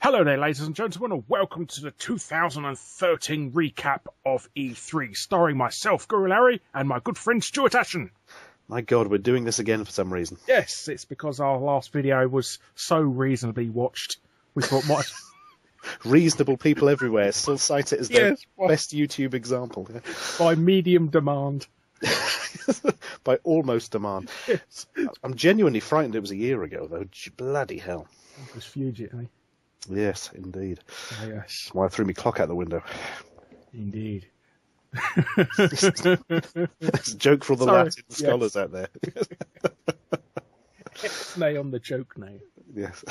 Hello there, ladies and gentlemen, and welcome to the 2013 recap of E3, starring myself, Guru Larry, and my good friend Stuart Ashen. My God, we're doing this again for some reason. Yes, it's because our last video was so reasonably watched. We thought, Reasonable people everywhere still cite it as their best YouTube example. Yeah. By medium demand. By almost demand. Yes. I'm genuinely frightened it was a year ago, though. Bloody hell. It was Fugit, eh? Yes, indeed. Oh, yes. Why I threw my clock out the window. Indeed. That's a joke for all the Latin scholars out there. Nay on the joke now. Yes.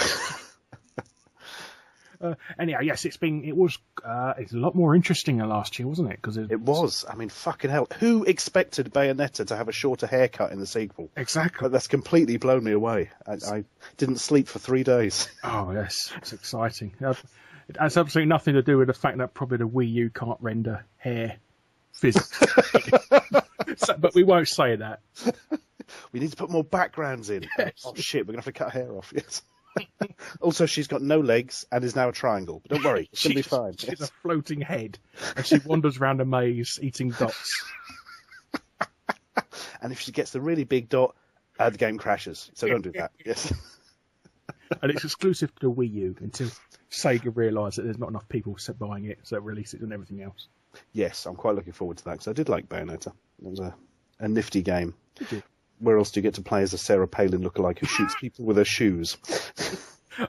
Anyhow, yes, it's a lot more interesting than last year, wasn't it? Because it was. I mean, fucking hell. Who expected Bayonetta to have a shorter haircut in the sequel? Exactly. But that's completely blown me away. I didn't sleep for 3 days. Oh, yes. It's exciting. It has absolutely nothing to do with the fact that probably the Wii U can't render hair physics. But we won't say that. We need to put more backgrounds in. Yes. Oh, shit, we're going to have to cut hair off. Yes. Also, she's got no legs and is now a triangle. But don't worry, it's going to be fine. She's a floating head, and she wanders around a maze eating dots. And if she gets the really big dot, the game crashes. So don't do that. Yes. And it's exclusive to the Wii U until Sega realise that there's not enough people buying it, so release it on everything else. Yes, I'm quite looking forward to that, because I did like Bayonetta. It was a nifty game. Did you? Where else do you get to play as a Sarah Palin lookalike who shoots people with her shoes?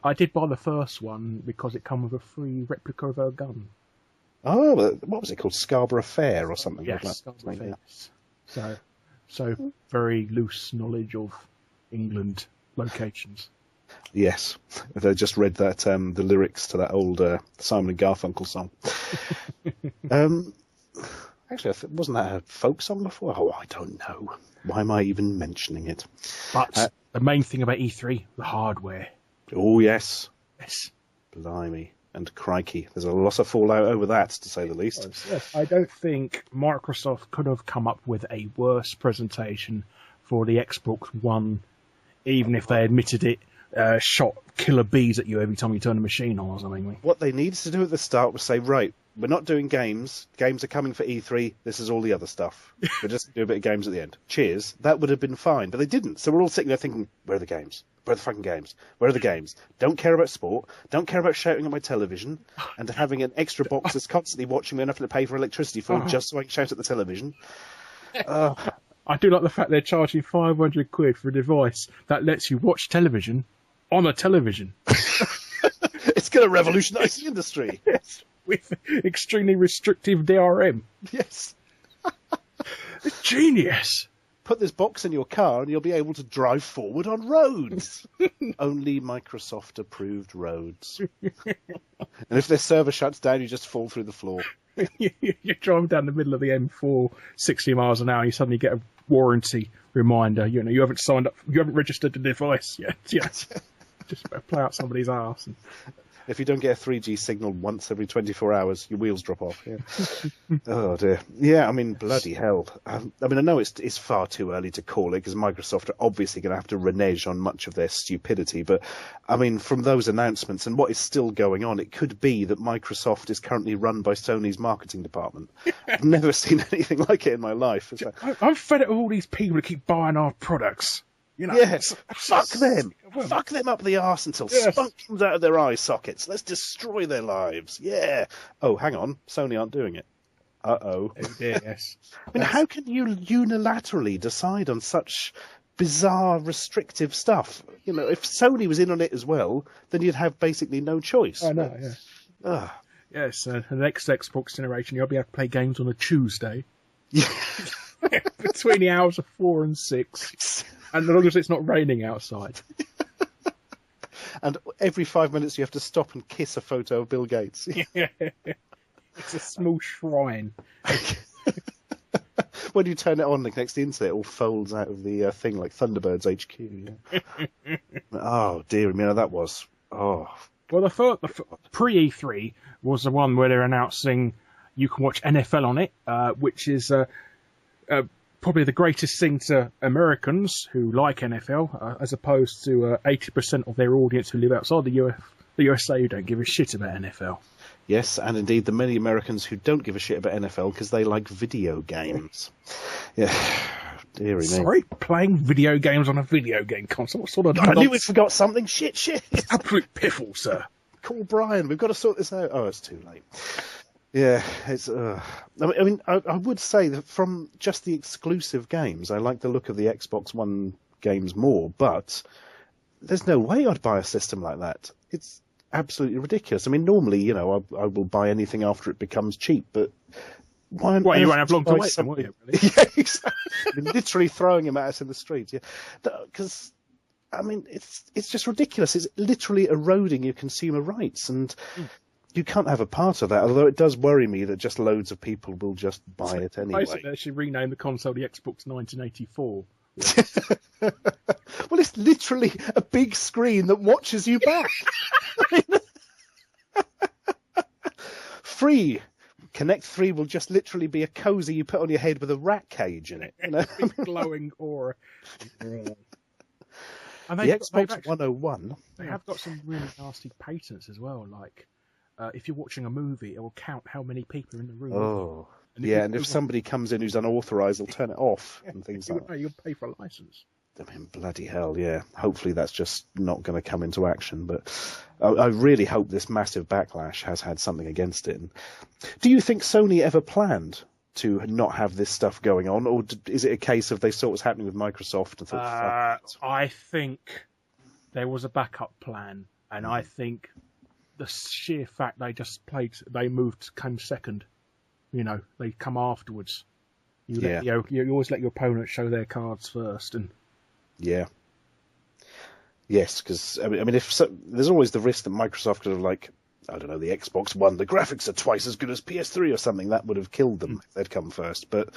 I did buy the first one because it came with a free replica of her gun. Oh, what was it called? Scarborough Fair or something? Yes, like Scarborough that. Fair. So very loose knowledge of England locations. Yes, I just read that the lyrics to that old Simon and Garfunkel song. Actually, wasn't that a folk song before? Oh, I don't know. Why am I even mentioning it? But the main thing about E3, the hardware. Oh, yes. Yes. Blimey. And crikey. There's a lot of fallout over that, to say the least. Yes. I don't think Microsoft could have come up with a worse presentation for the Xbox One, even if they admitted it shot killer bees at you every time you turn the machine on or something. What they needed to do at the start was say, right, we're not doing games. Games are coming for E3. This is all the other stuff. We're just going to do a bit of games at the end. Cheers. That would have been fine. But they didn't. So we're all sitting there thinking, where are the games? Where are the fucking games? Where are the games? Don't care about sport. Don't care about shouting at my television and having an extra box that's constantly watching me enough to pay for electricity for just so I can shout at the television. I do like the fact they're charging £500 for a device that lets you watch television on a television. It's going to revolutionise the industry. Yes. With extremely restrictive DRM. Yes. It's genius. Put this box in your car and you'll be able to drive forward on roads. Only Microsoft-approved roads. And if their server shuts down, you just fall through the floor. You're driving down the middle of the M4, 60 miles an hour, and you suddenly get a warranty reminder. You know, you haven't signed up, you haven't registered the device yet. Yeah. Just play out somebody's arse. If you don't get a 3G signal once every 24 hours, your wheels drop off. Yeah. Oh, dear. Yeah, I mean, bloody hell. I know it's far too early to call it, because Microsoft are obviously going to have to renege on much of their stupidity. But, I mean, from those announcements and what is still going on, it could be that Microsoft is currently run by Sony's marketing department. I've never seen anything like it in my life. I'm fed up with all these people that keep buying our products. You know, yes, fuck them. Fuck them up the arse until spunk comes out of their eye sockets. Let's destroy their lives. Yeah. Oh, hang on. Sony aren't doing it. Uh-oh. Yes. I mean, how can you unilaterally decide on such bizarre, restrictive stuff? You know, if Sony was in on it as well, then you'd have basically no choice. I know, yeah. Yes, the next Xbox generation, you'll be able to play games on a Tuesday. Between the hours of 4 and 6. And as long as it's not raining outside. And every 5 minutes you have to stop and kiss a photo of Bill Gates. It's a small shrine. When you turn it on, like next to the internet, it all folds out of the thing like Thunderbird's HQ. Yeah. Oh, dear. I mean, that was... Oh. Well, the pre-E3 was the one where they're announcing you can watch NFL on it, which is... probably the greatest thing to Americans who like NFL, as opposed to 80% of their audience who live outside the The USA who don't give a shit about NFL. Yes, and indeed the many Americans who don't give a shit about NFL because they like video games. Yeah, dearie me. Sorry, playing video games on a video game console. What sort of? God, I knew we forgot something. Shit. Absolute piffle, sir. Call Brian. We've got to sort this out. Oh, it's too late. Yeah, it's. I would say that from just the exclusive games, I like the look of the Xbox One games more, but there's no way I'd buy a system like that. It's absolutely ridiculous. I mean, normally, I will buy anything after it becomes cheap, but why? Well, you won't have long to wait, will you? Really? Yeah, exactly. Literally throwing him at us in the street. Yeah, because I mean, it's just ridiculous. It's literally eroding your consumer rights, and you can't have a part of that. Although it does worry me that just loads of people will just buy it anyway. Basically, they should rename the console the Xbox 1984. Well, it's literally a big screen that watches you back. Free. Connect 3 will just literally be a cozy you put on your head with a rat cage in it. Big glowing aura. And the Xbox 101. They have got some really nasty patents as well. Like, if you're watching a movie, it will count how many people are in the room. Oh. And if somebody comes in who's unauthorized, they'll turn it off and things like that. You'll pay for a license. I mean, bloody hell, yeah. Hopefully that's just not going to come into action, but I really hope this massive backlash has had something against it. Do you think Sony ever planned to not have this stuff going on, or is it a case of they saw what was happening with Microsoft and thought, fuck it? I think there was a backup plan, and I think the sheer fact they came second. They come afterwards. You always let your opponent show their cards first, and yeah. Yes, because I mean, there's always the risk that Microsoft could have, I don't know, the Xbox One, the graphics are twice as good as PS3 or something. That would have killed them if they'd come first, but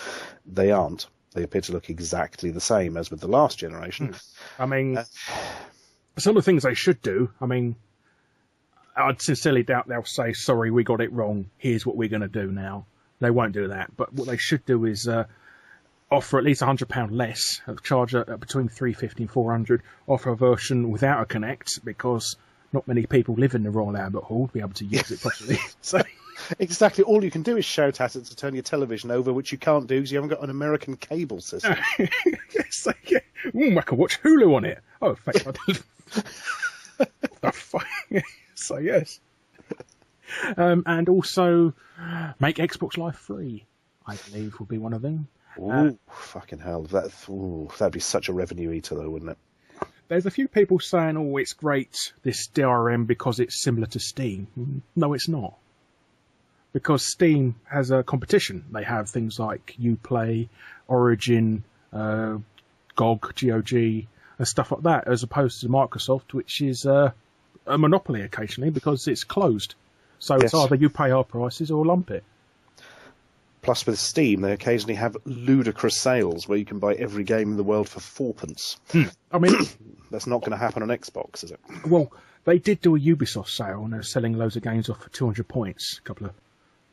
they aren't. They appear to look exactly the same as with the last generation. I mean, some of the things they should do. I mean, I'd sincerely doubt they'll say, "Sorry, we got it wrong. Here's what we're going to do now." They won't do that. But what they should do is offer at least £100 less, charge between $350 and $400, offer a version without a Kinect, because not many people live in the Royal Albert Hall to be able to use it properly. So exactly, all you can do is shout at it to turn your television over, which you can't do because you haven't got an American cable system. Yes, I can watch Hulu on it. Oh, thank God. So yes. And also make Xbox Live free, I believe, will be one of them. Ooh, fucking hell. That'd be such a revenue eater, though, wouldn't it? There's a few people saying, it's great, this DRM, because it's similar to Steam. No, it's not. Because Steam has a competition. They have things like Uplay, Origin, GOG, and stuff like that, as opposed to Microsoft, which is a monopoly occasionally because it's closed. So It's either you pay our prices or lump it. Plus, with Steam, they occasionally have ludicrous sales where you can buy every game in the world for 4p. I mean, that's not going to happen on Xbox, is it? Well, they did do a Ubisoft sale, and they're selling loads of games off for 200 points a couple of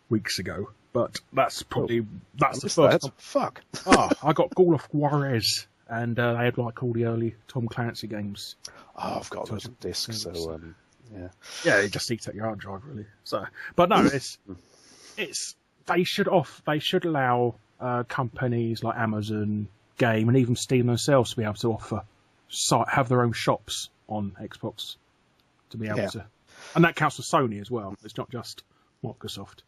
weeks ago. But that's probably the first. Fuck. I got Call of Juarez, and they had all the early Tom Clancy games. Oh, I've got those discs. So yeah, it just eats at your hard drive, really. So, but no, it's. They should allow companies like Amazon, Game, and even Steam themselves to be able to have their own shops on Xbox to be able to, and that counts for Sony as well. It's not just Microsoft.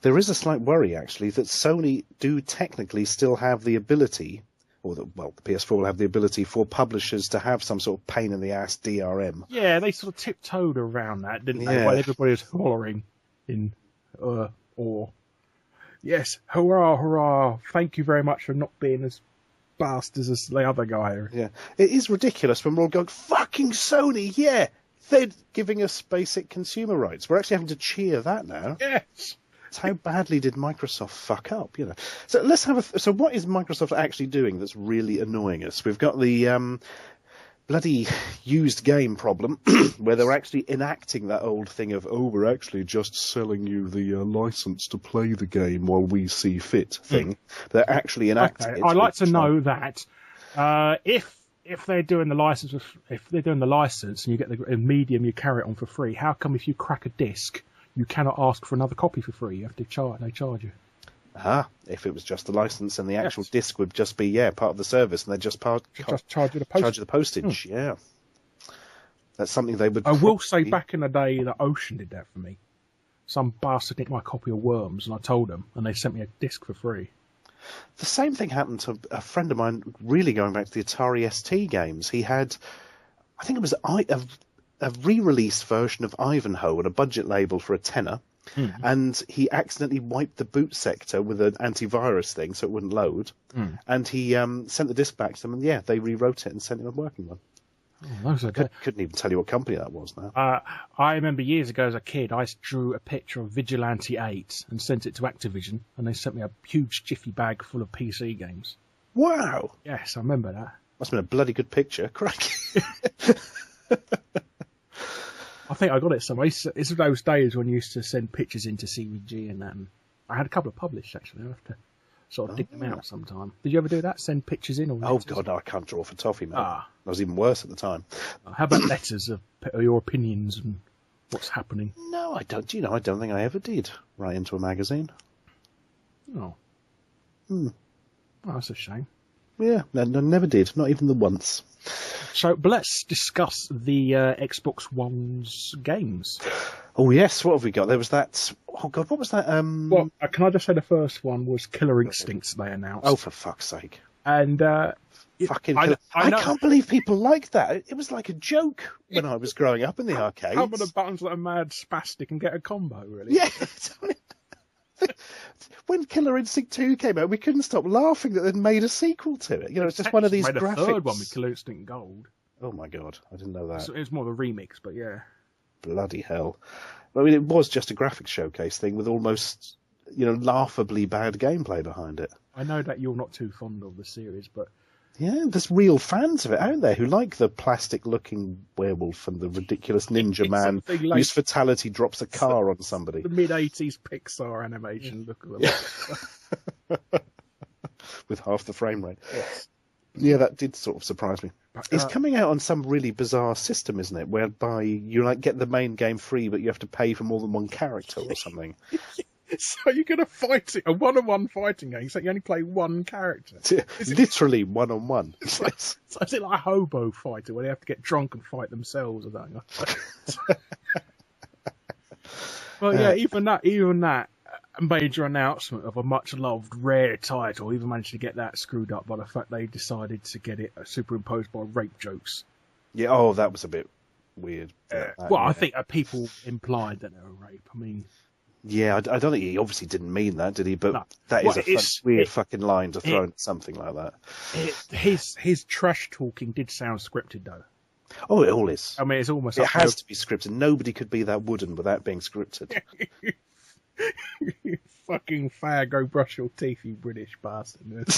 There is a slight worry, actually, that Sony do technically still have the ability, the PS4 will have the ability for publishers to have some sort of pain in the ass DRM. Yeah, they sort of tiptoed around that, didn't they? While everybody was hollering in awe. Yes, hurrah, hurrah, thank you very much for not being as bastards as the other guy. Yeah, it is ridiculous when we're all going, fucking Sony, yeah, they're giving us basic consumer rights. We're actually having to cheer that now. Yes. How badly did Microsoft fuck up, So let's so what is Microsoft actually doing that's really annoying us? We've got the bloody used game problem where they're actually enacting that old thing of, we're actually just selling you the license to play the game while we see fit thing. They're actually enacting it. I'd like to know that if if they're doing the license, and you get the medium, you carry it on for free. How come if you crack a disc, you cannot ask for another copy for free? You have to charge. They charge you. If it was just the license and the actual disc would just be part of the service, and they just charge you the postage. Yeah, that's something they would. I will say, back in the day, that Ocean did that for me. Some bastard nicked my copy of Worms, and I told them, and they sent me a disc for free. The same thing happened to a friend of mine, really going back to the Atari ST games. He had, I think it was a re-release version of Ivanhoe on a budget label for £10, and he accidentally wiped the boot sector with an antivirus thing so it wouldn't load, and he sent the disc back to them, and they rewrote it and sent him a working one. Oh, those are good. Couldn't even tell you what company that was now. I remember years ago as a kid, I drew a picture of Vigilante 8 and sent it to Activision, and they sent me a huge jiffy bag full of PC games. Wow! Yes, I remember that. Must have been a bloody good picture. Crack. I think I got it somewhere. It's those days when you used to send pictures into CVG and that. And I had a couple of published, actually. I'll have to sort of dig them out sometime. Did you ever do that? Send pictures in? Or oh, God, no, I can't draw for toffee, mate. I was even worse at the time. How about letters of your opinions and what's happening? No, I don't. I don't think I ever did write into a magazine. Oh. That's a shame. Yeah, no, never did. Not even the once. So, but let's discuss the Xbox One's games. Oh, yes. What have we got? There was that... Oh, God, what was that? Well, can I just say the first one was Killer Instincts they announced. Oh, for fuck's sake. And... Fucking I can't believe people like that. It was like a joke when I was growing up in the arcades. How about the buttons like a mad spastic and get a combo, really? Yeah. When Killer Instinct 2 came out, we couldn't stop laughing that they'd made a sequel to it. It's just one of these graphics. Made a third one with Killer Instinct Gold. Oh my God, I didn't know that. It's more of a remix, but yeah. Bloody hell. I mean, it was just a graphics showcase thing with almost, laughably bad gameplay behind it. I know that you're not too fond of the series, but... Yeah, there's real fans of it out there who like the plastic-looking werewolf and the ridiculous ninja man whose fatality drops a car on somebody. The mid-80s Pixar animation look of them. With half the frame rate. Yes. Yeah, that did sort of surprise me. It's coming out on some really bizarre system, isn't it? Whereby you get the main game free, but you have to pay for more than one character or something. So you're going to fight a one-on-one fighting game, so you only play one character. Literally one-on-one. So is it like a hobo fighter where they have to get drunk and fight themselves or something? Well, yeah, even that major announcement of a much-loved rare title even managed to get that screwed up by the fact they decided to get it superimposed by rape jokes. Yeah, that was a bit weird. I think people implied that they were rape. I mean... Yeah, I don't think he obviously didn't mean that, did he? But that is a weird fucking line to throw into something like that. His trash talking did sound scripted, though. Oh, it all is. I mean, it's almost... It has to be scripted. Nobody could be that wooden without being scripted. You fucking fag, go brush your teeth, you British bastard.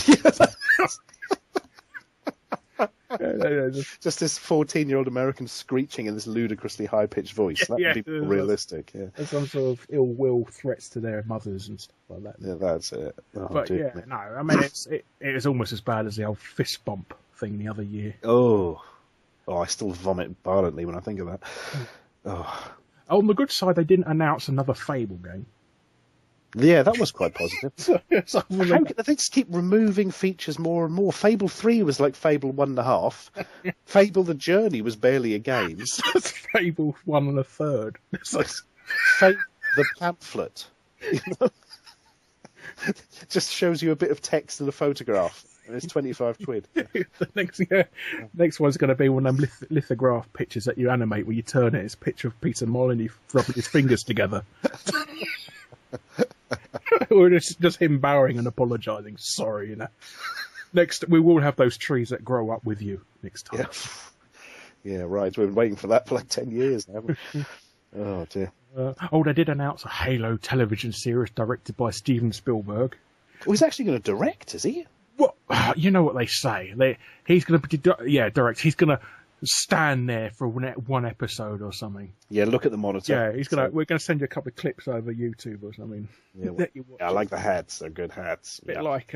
Just this 14-year-old American screeching in this ludicrously high-pitched voice. That would be realistic, yeah. And some sort of ill-will threats to their mothers and stuff like that. Yeah, that's it. I mean, it is almost as bad as the old fist bump thing the other year. Oh, I still vomit violently when I think of that. On the good side, they didn't announce another Fable game. Yeah, that was quite positive. They just keep removing features more and more. Fable 3 was like Fable 1.5. Fable the Journey was barely a game. It's Fable 1 1/3. It's like Fable the pamphlet. Just shows you a bit of text and a photograph. And it's 25 quid. The next one's going to be one of them lithograph pictures that you animate where you turn it. It's a picture of Peter Molyneux rubbing his fingers together. Or just him bowing and apologising. Sorry, Next, we will have those trees that grow up with you next time. Yeah, right. We've been waiting for that for like 10 years now. Oh, dear. They did announce a Halo television series directed by Steven Spielberg. Well, he's actually going to direct, is he? Well, you know what they say. He's going to direct. He's going to stand there for one episode or something. Yeah, look at the monitor. Yeah, we're gonna send you a couple of clips over YouTube or something. Yeah, well, I like the hats. They're good hats. A bit like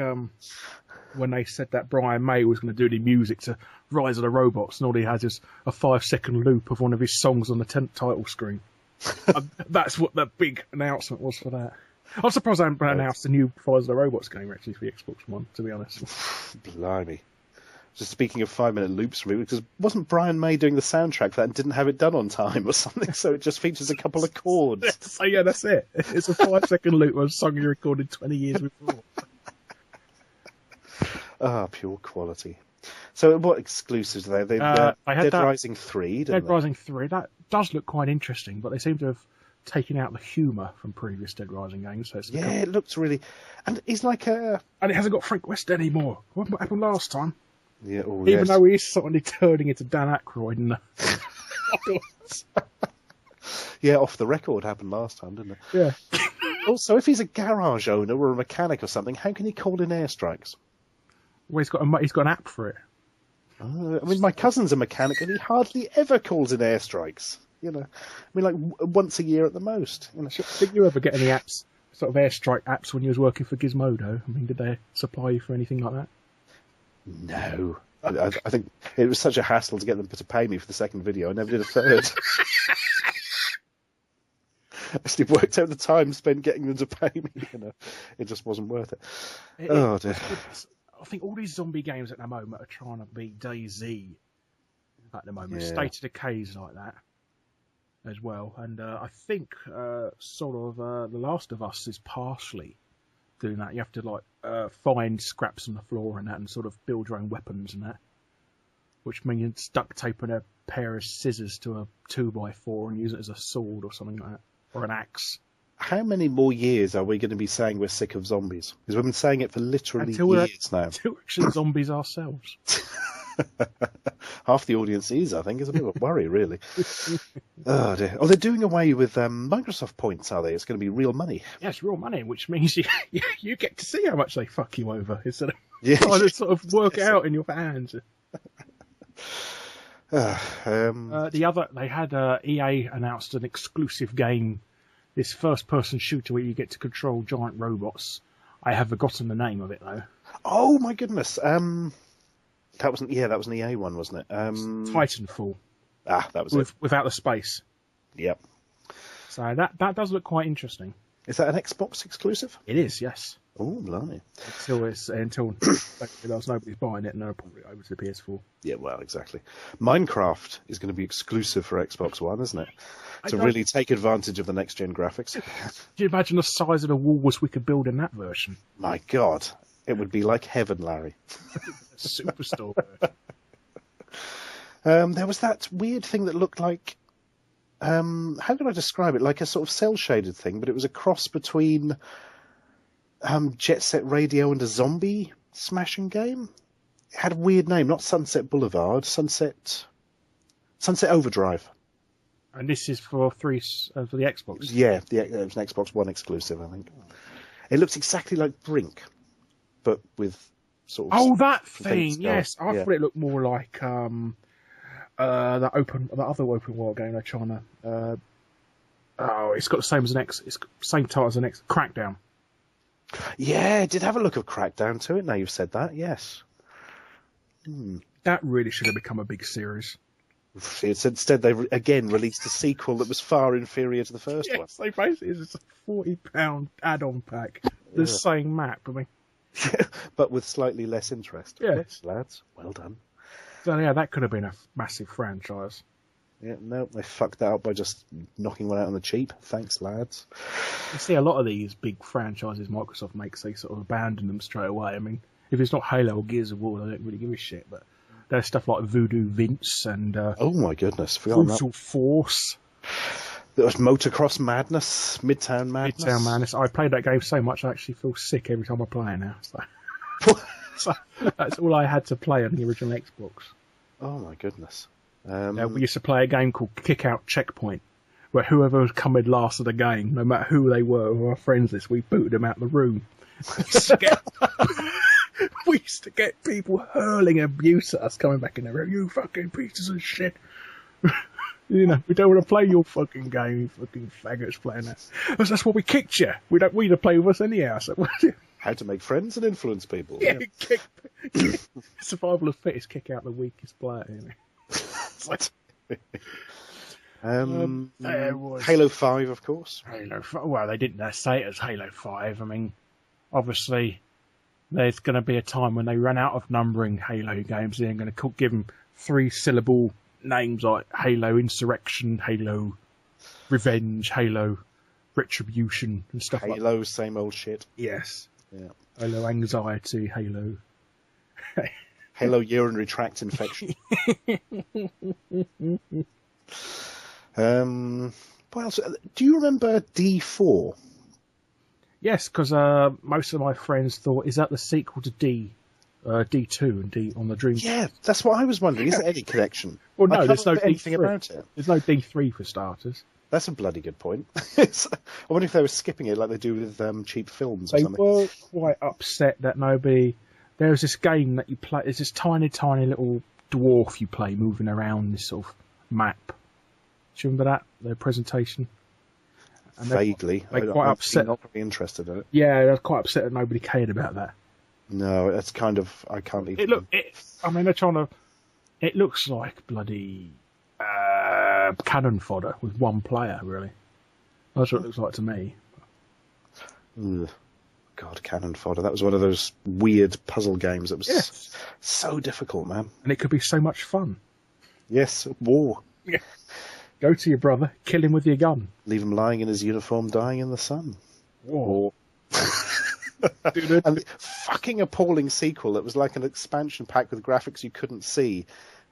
when they said that Brian May was going to do the music to Rise of the Robots, and all he has is a 5-second loop of one of his songs on the title screen. That's what the big announcement was for that. I'm surprised they haven't announced the new Rise of the Robots game actually for the Xbox One, to be honest. Blimey. Just speaking of 5-minute loops for me, because wasn't Brian May doing the soundtrack for that and didn't have it done on time or something, so it just features a couple of chords. So yeah, that's it. It's a 5-second loop of a song you recorded 20 years before. Pure quality. So what exclusives are they? They had Dead Rising 3, Dead Rising 3, that does look quite interesting, but they seem to have taken out the humour from previous Dead Rising games. So it looks really... And he's like a... And it hasn't got Frank West anymore. What happened last time? Yeah, Even though he's suddenly turning into Dan Aykroyd and yeah, Off the Record happened last time, didn't it? Yeah. Also, if he's a garage owner or a mechanic or something, how can he call in airstrikes? Well, he's got an app for it. I mean, my cousin's a mechanic and he hardly ever calls in airstrikes. You know, I mean, like once a year at the most. You know. Did you ever get any apps, sort of airstrike apps, when you was working for Gizmodo? I mean, did they supply you for anything like that? No. I think it was such a hassle to get them to pay me for the second video. I never did a third. I actually worked out the time spent getting them to pay me. You know, it just wasn't worth it. Oh dear. I think all these zombie games at the moment are trying to be DayZ at the moment. Yeah. State of Decay's like that as well, and I think The Last of Us is partially doing that. You have to find scraps on the floor and that, and sort of build your own weapons and that, which means duct taping a pair of scissors to a 2x4 and use it as a sword or something like that, or an axe. How many more years are we going to be saying we're sick of zombies? Because we've been saying it for literally years now. Until we're zombies ourselves. Half the audience is, I think. It's a bit of a worry, really. Oh, dear. Oh, they're doing away with Microsoft points, are they? It's going to be real money. Yeah, it's real money, which means you get to see how much they fuck you over instead of trying to sort of work it out in your hands. They had EA announced an exclusive game, this first-person shooter where you get to control giant robots. I have forgotten the name of it though. Oh my goodness! That was an EA one, wasn't it? Titanfall. That was it. Without the space. Yep. So that does look quite interesting. Is that an Xbox exclusive? It is, yes. Oh, blimey. Until nobody's buying it, and they're probably over to the PS4. Yeah, well, exactly. Minecraft is going to be exclusive for Xbox One, isn't it? To really take advantage of the next-gen graphics. Can you imagine the size of the walls we could build in that version? My God. It would be like heaven, Larry. Superstore version. There was that weird thing that looked like... how can I describe it? Like a sort of cel-shaded thing, but it was a cross between Jet Set Radio and a zombie smashing game. It had a weird name, not Sunset Boulevard, Sunset Overdrive. And this is for the Xbox? Yeah, it was an Xbox One exclusive, I think. It looks exactly like Brink, but with sort of... Oh, that thing, yes. I thought it looked more like the other open world game they're trying to... it's got the same as it's got the same title as the next Crackdown. Yeah, it did have a look of Crackdown to it, now you've said that, yes. That really should have become a big series. Instead, they again released a sequel that was far inferior to the first one. Yes, they basically it's a £40 add-on pack. The same map, I mean. But with slightly less interest. Yeah. Yes, lads. Well done. So yeah, that could have been a massive franchise. Yeah, no, they fucked that up by just knocking one out on the cheap. Thanks, lads. You see a lot of these big franchises Microsoft makes, they sort of abandon them straight away. I mean, if it's not Halo or Gears of War, they don't really give a shit, but there's stuff like Voodoo Vince and oh my goodness, Brutal Force. There was Motocross Madness, Midtown Madness. I played that game so much I actually feel sick every time I play it now. So that's all I had to play on the original Xbox. Oh my goodness. We used to play a game called Kick Out Checkpoint, where whoever was coming last of the game, no matter who they were or our friends list, we booted them out of the room. We used to get people hurling abuse at us coming back in the room. You fucking pieces of shit. You know, we don't want to play your fucking game, you fucking faggots playing that. That's why we kicked you. We don't want you to play with us anyhow. So how to make friends and influence people. yeah. Survival of the fittest, kick out the weakest player. You know? Halo 5, of course. Halo 5. Well, they didn't say it as Halo 5. I mean, obviously, there's going to be a time when they run out of numbering Halo games. They're going to give them 3-syllable names like Halo Insurrection, Halo Revenge, Halo Retribution, and stuff like that. Halo, same old shit. Yes. Yeah. Halo Anxiety, Halo. Halo urinary tract infection. What else? Do you remember D4? Yes, because most of my friends thought, is that the sequel to D2 and D on the Dreamcast? Yeah, that's what I was wondering. Is there any connection? Well, no, I there's no can't remember anything D3. about it. There's no D3 for starters. That's a bloody good point. I wonder if they were skipping it like they do with cheap films or They something. were quite upset that nobody... There was this game that you play... There's this tiny, tiny little dwarf you play moving around this sort of map. Do you remember that? Their presentation? And Vaguely. They're quite upset. Not very interested in it. Yeah, they're quite upset that nobody cared about that. No, that's kind of... I can't even... I mean, they're trying to... It looks like bloody cannon fodder with one player, really. That's what it looks like to me. Ugh. God, cannon fodder. That was one of those weird puzzle games that was so difficult, man. And it could be so much fun. Yes, war. Yeah. Go to your brother, kill him with your gun. Leave him lying in his uniform, dying in the sun. War. And the fucking appalling sequel that was like an expansion pack with graphics you couldn't see.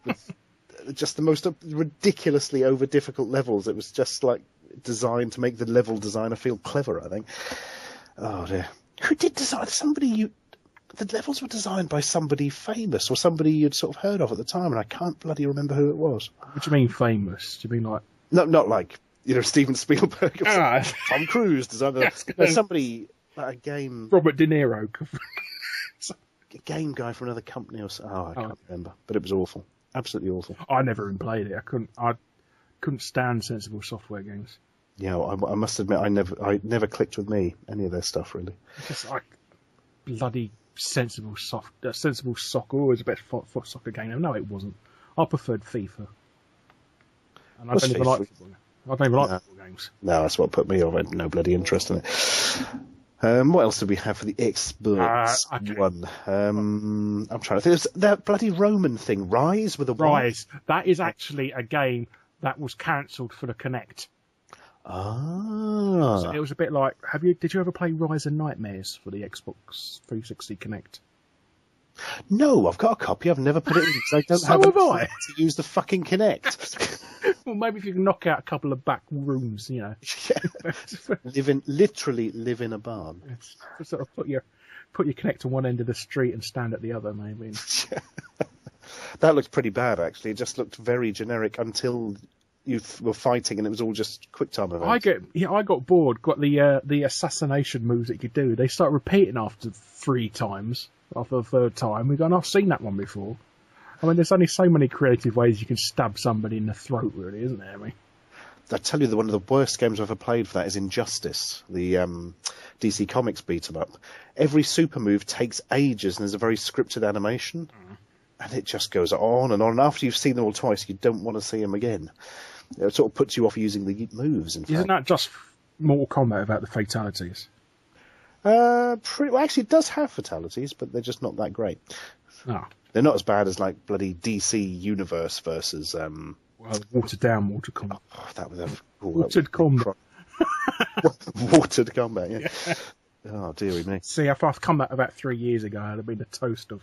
With just the most ridiculously over difficult levels. It was just like designed to make the level designer feel clever, I think. Oh dear. Who did design? The levels were designed by somebody famous or somebody you'd sort of heard of at the time, and I can't bloody remember who it was. What do you mean famous? Do you mean like... No, not like, Steven Spielberg or Tom Cruise designed it. There's somebody, like a game... Robert De Niro. A game guy from another company or so. Oh, I can't remember. But it was awful. Absolutely awful. I never even played it. I couldn't stand sensible software games. Yeah, I must admit, I never clicked with me, any of their stuff, really. Just like bloody sensible soccer was the best soccer game. No, it wasn't. I preferred FIFA. And I don't even like football. I don't even like football games. No, that's what put me off. I had no bloody interest in it. What else did we have for the Xbox One? I'm trying to think. There's that bloody Roman thing, Rise with a Rise. That is actually a game that was cancelled for the Kinect. Ah. So it was a bit like, did you ever play Rise of Nightmares for the Xbox 360 Kinect? No, I've got a copy. I've never put it in because I don't have to use the fucking Kinect. Well, maybe if you can knock out a couple of back rooms, Literally live in a barn. Sort of put your Kinect on one end of the street and stand at the other, maybe. That looked pretty bad, actually. It just looked very generic until you were fighting, and it was all just quick time events. I got bored. Got the assassination moves that you could do. They start repeating after 3 times. After the 3rd time, we've gone, I've seen that one before. I mean, there's only so many creative ways you can stab somebody in the throat, really, isn't there? I mean, I tell you, one of the worst games I've ever played for that is Injustice, the DC Comics beat-em-up. Every super move takes ages, and there's a very scripted animation, and it just goes on and on. And after you've seen them all twice, you don't want to see them again. It sort of puts you off using the moves, in fact. Isn't that just Mortal Kombat about the fatalities? Well, actually, it does have fatalities, but they're just not that great. Oh. They're not as bad as, like, bloody DC Universe versus... watered down Mortal Kombat. Oh, that was Watered Kombat. Watered Kombat, yeah. Oh, dearie me. See, if I'd come back about 3 years ago, I'd have been the toast of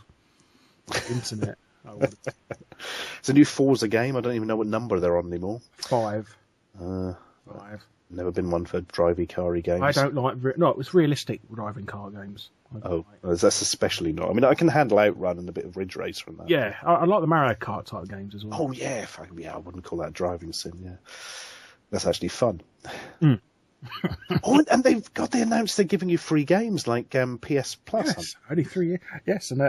the internet. It's a new Forza game. I don't even know what number they're on anymore. 5. 5. 5. Never been one for drivey carry games. I don't like... No, it was realistic driving car games. That's especially not. I mean, I can handle Outrun and a bit of Ridge Racer and that. Yeah, I like the Mario Kart type games as well. Oh, yeah. I wouldn't call that driving sim, yeah. That's actually fun. Oh, and they announced they're giving you free games like PS Plus. Yes, only 3 years. Yes, and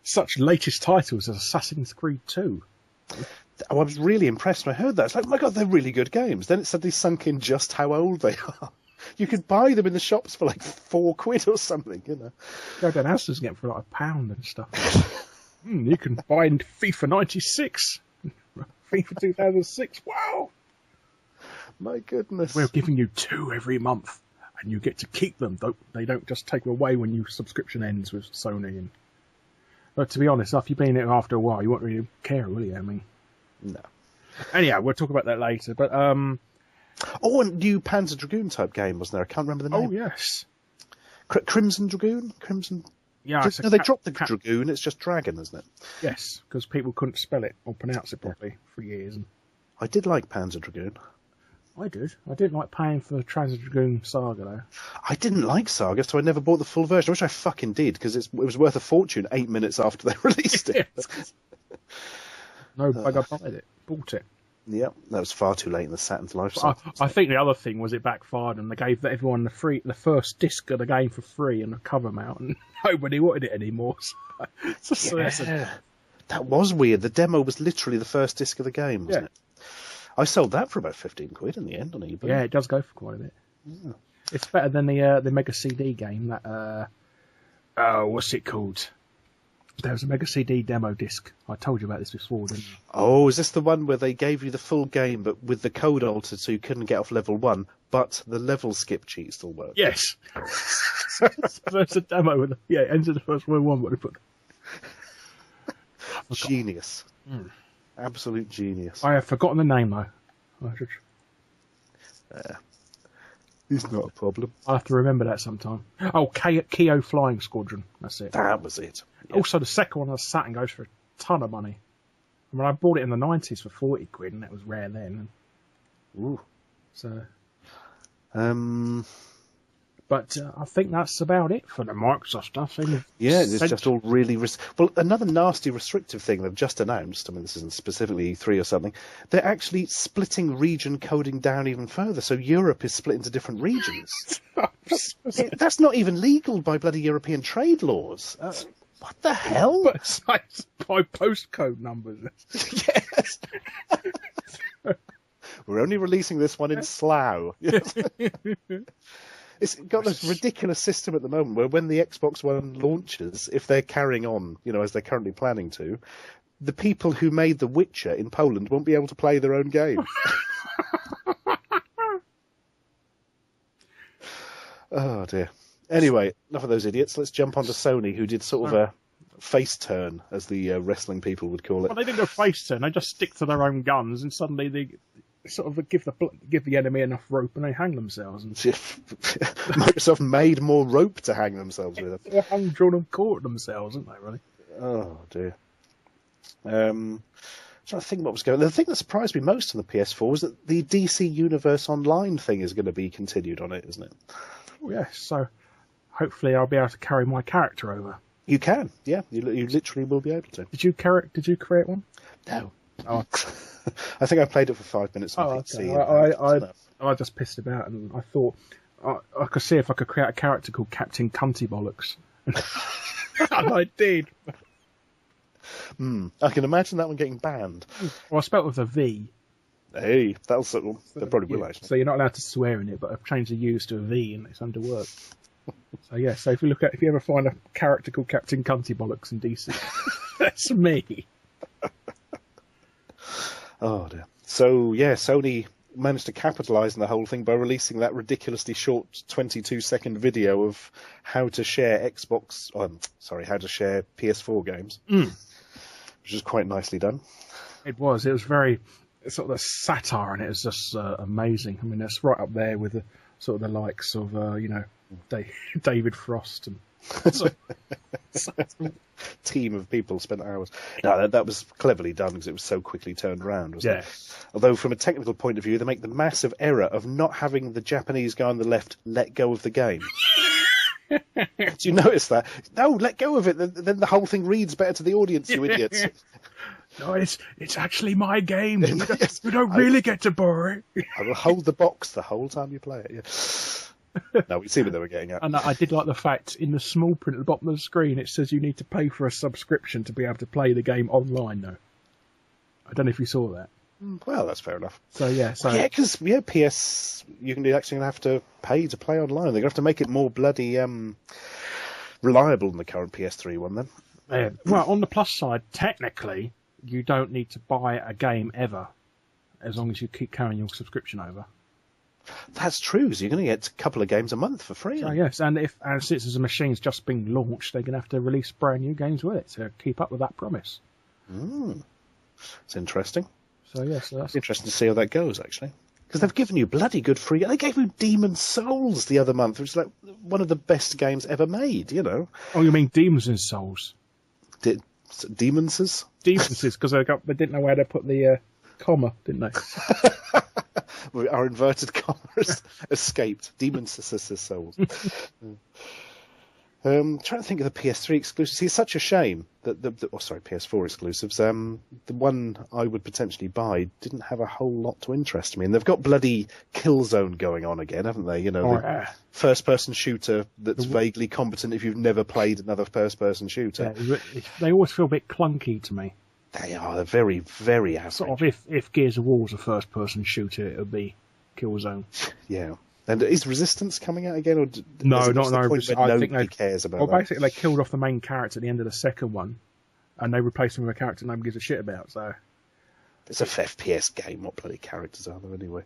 such latest titles as Assassin's Creed 2. I was really impressed when I heard that. It's like, oh my God, they're really good games. Then it suddenly sunk in just how old they are. You could buy them in the shops for like £4 or something, you know. Go down Asda's get them for like £1 and stuff. You can buy FIFA 96, FIFA 2006. Wow! My goodness. We're giving you 2 every month, and you get to keep them. They don't just take them away when your subscription ends with Sony. But to be honest, after you've been in it after a while, you won't really care, will you? I mean, no. Anyhow, we'll talk about that later. But oh, a new Panzer Dragoon type game, wasn't there? I can't remember the name. Oh yes, Crimson Dragoon. Crimson. Yeah, no, they dropped the Dragoon. It's just Dragon, isn't it? Yes, because people couldn't spell it or pronounce it properly for years. And I did like Panzer Dragoon. I did. I didn't like paying for the Panzer Dragoon Saga though. I didn't like Saga, so I never bought the full version. I wish I fucking did, because it was worth a fortune 8 minutes after they released it. No, I bought it. Yeah, that was far too late in the Saturn's life cycle. I think the other thing was it backfired, and they gave everyone the first disc of the game for free and a cover mount, and nobody wanted it anymore. That was weird. The demo was literally the first disc of the game, wasn't it? I sold that for about £15 in the end on eBay. Yeah, it does go for quite a bit. Yeah. It's better than the Mega CD game. That what's it called? There was a Mega CD demo disc. I told you about this before, didn't I? Oh, is this the one where they gave you the full game, but with the code altered so you couldn't get off level 1, but the level skip cheat still worked? Yes. There's a demo with enter the first one. What they put. Genius. Absolute genius. I have forgotten the name though. It's not a problem. I'll have to remember that sometime. Oh, Keo Flying Squadron. That's it. That was it. Yeah. Also, the second one on Saturn goes for a ton of money. I mean, I bought it in the 90s for £40, and that was rare then. Ooh. So. But I think that's about it for the Microsoft stuff. Yeah, it's just all really... Well, another nasty restrictive thing they've just announced, I mean, this isn't specifically E3 or something, they're actually splitting region coding down even further, so Europe is split into different regions. That's not even legal by bloody European trade laws. What the hell? But it's like by postcode numbers. Yes. We're only releasing this one in Slough. It's got this ridiculous system at the moment where when the Xbox One launches, if they're carrying on, as they're currently planning to, the people who made The Witcher in Poland won't be able to play their own game. Oh, dear. Anyway, enough of those idiots. Let's jump on to Sony, who did sort of a face turn, as the wrestling people would call it. Well, they didn't do a face turn. They just stick to their own guns, and suddenly they sort of give the enemy enough rope, and they hang themselves. And Microsoft made more rope to hang themselves with. They hung, drawn, and caught themselves, haven't they? Really? Oh dear. Trying to think what was going on. The thing that surprised me most on the PS4 was that the DC Universe Online thing is going to be continued on it, isn't it? Oh, yes. So hopefully I'll be able to carry my character over. You can, yeah. You literally will be able to. Did you create one? No. Oh. I think I played it for 5 minutes on PC. Okay. I just pissed about, and I thought I could see if I could create a character called Captain Cunty Bollocks. And I did. I can imagine that one getting banned. Well, I spelled with a V. Hey, that'll settle. They probably will, actually. So you're not allowed to swear in it, but I've changed the U's to a V, and it's under work. So yeah, so if you ever find a character called Captain Cunty Bollocks in DC, that's me. Oh dear. So yeah, Sony managed to capitalise on the whole thing by releasing that ridiculously short 22-second video of how to share how to share PS4 games, which is quite nicely done. It was very sort of the satire, and it was just amazing. I mean, it's right up there with the sort of the likes of David Frost and team of people spent hours. No, that was cleverly done because it was so quickly turned around, wasn't it? Although from a technical point of view, they make the massive error of not having the Japanese guy on the left let go of the game. Do you notice that? No, let go of it. Then the whole thing reads better to the audience, you idiots. No, it's actually my game. You don't, Yes. you don't really get to borrow it. I will hold the box the whole time you play it. Yeah. No, we see what they were getting at. And I did like the fact in the small print at the bottom of the screen it says you need to pay for a subscription to be able to play the game online. Though I don't know if you saw that. Well, that's fair enough. So yeah, because PS, you're actually going to have to pay to play online. They're going to have to make it more bloody reliable than the current PS3 one. Then. Yeah. Well, on the plus side, technically, you don't need to buy a game ever, as long as you keep carrying your subscription over. That's true, because you're going to get a couple of games a month for free. So yes, and since the machine's just been launched, they're going to have to release brand new games with it to keep up with that promise. It's interesting. So yes, that's Interesting to see how that goes, actually. Because they've given you bloody good free... They gave you Demon's Souls the other month, which is like one of the best games ever made, you know. Oh, you mean Demons and Souls? Demonses? Demonses, because they didn't know where to put the comma, didn't they? Our inverted commas escaped. Demon's Souls. Trying to think of the PS3 exclusives. See, it's such a shame that PS4 exclusives. The one I would potentially buy didn't have a whole lot to interest me, and they've got bloody Killzone going on again, haven't they? You know, the first-person shooter that's vaguely competent if you've never played another first-person shooter. Yeah, they always feel a bit clunky to me. They are. They're very, very average. Sort of if Gears of War was a first-person shooter, it would be Killzone. Yeah. And is Resistance coming out again? Or No. I think nobody cares about that. Basically, they killed off the main character at the end of the second one, and they replaced him with a character nobody gives a shit about. So it's a FPS game. What bloody characters are there anyway?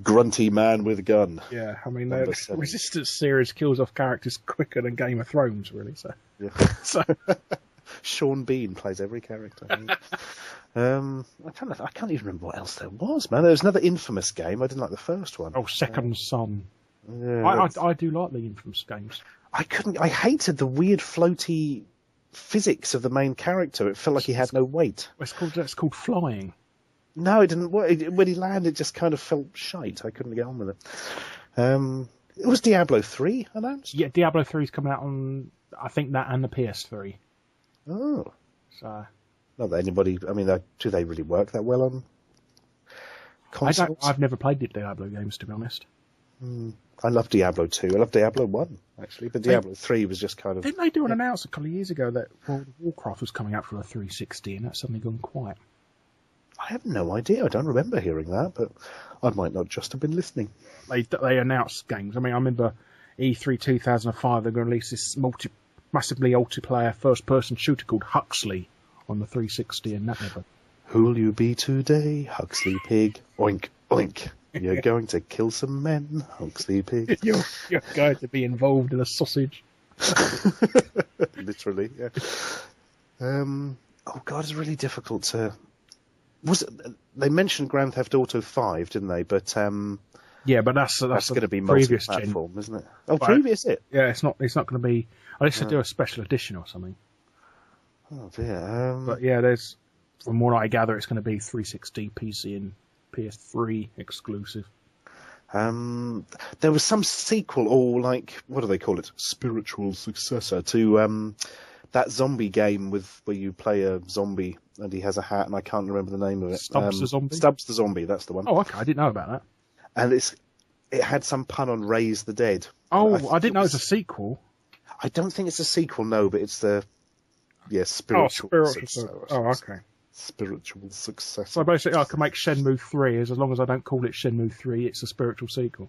Grunty man with gun. Yeah, I mean, the Resistance series kills off characters quicker than Game of Thrones, really. So, yeah. So Sean Bean plays every character. I can't even remember what else there was, man. There was another Infamous game. I didn't like the first one. Oh, Second Son. Yeah, I do like the Infamous games. I hated the weird floaty physics of the main character. It felt like he had no weight. It's called flying. No, it didn't work. When he landed, it just kind of felt shite. I couldn't get on with it. It was Diablo 3 announced? Yeah, Diablo 3 is coming out on, I think, that and the PS3. Oh. So. Not that anybody... I mean, do they really work that well on consoles? I've never played the Diablo games, to be honest. I love Diablo 2. I love Diablo 1, actually. But Diablo 3 was just kind of... Didn't they do an announcement a couple of years ago that World of Warcraft was coming out for a 360 and that's suddenly gone quiet? I have no idea. I don't remember hearing that, but I might not just have been listening. They announced games. I mean, I remember E3 2005, they're going to release this massively multiplayer first-person shooter called Huxley on the 360, and that never... Who'll you be today, Huxley Pig? Oink, oink. You're going to kill some men, Huxley Pig. You're going to be involved in a sausage. Literally, yeah. Oh, God, it's really difficult to... They mentioned Grand Theft Auto 5, didn't they? But yeah, but that's going to be previous multi-platform, gen. isn't it? Oh, previous it? Yeah, it's not going to be. Unless they do a special edition or something. Oh dear. But yeah, from what I gather, it's going to be 360, PC, and PS3 exclusive. There was some sequel, or like, what do they call it? Spiritual successor to that zombie game where you play a zombie and he has a hat, and I can't remember the name of it. Stubbs the Zombie? Stubbs the Zombie, that's the one. Oh, okay, I didn't know about that. And it had some pun on Raise the Dead. Oh, I didn't know it was a sequel. I don't think it's a sequel, no, but it's the spiritual successor. Oh, okay. Spiritual successor. So basically, I can make Shenmue 3 as long as I don't call it Shenmue 3, it's a spiritual sequel.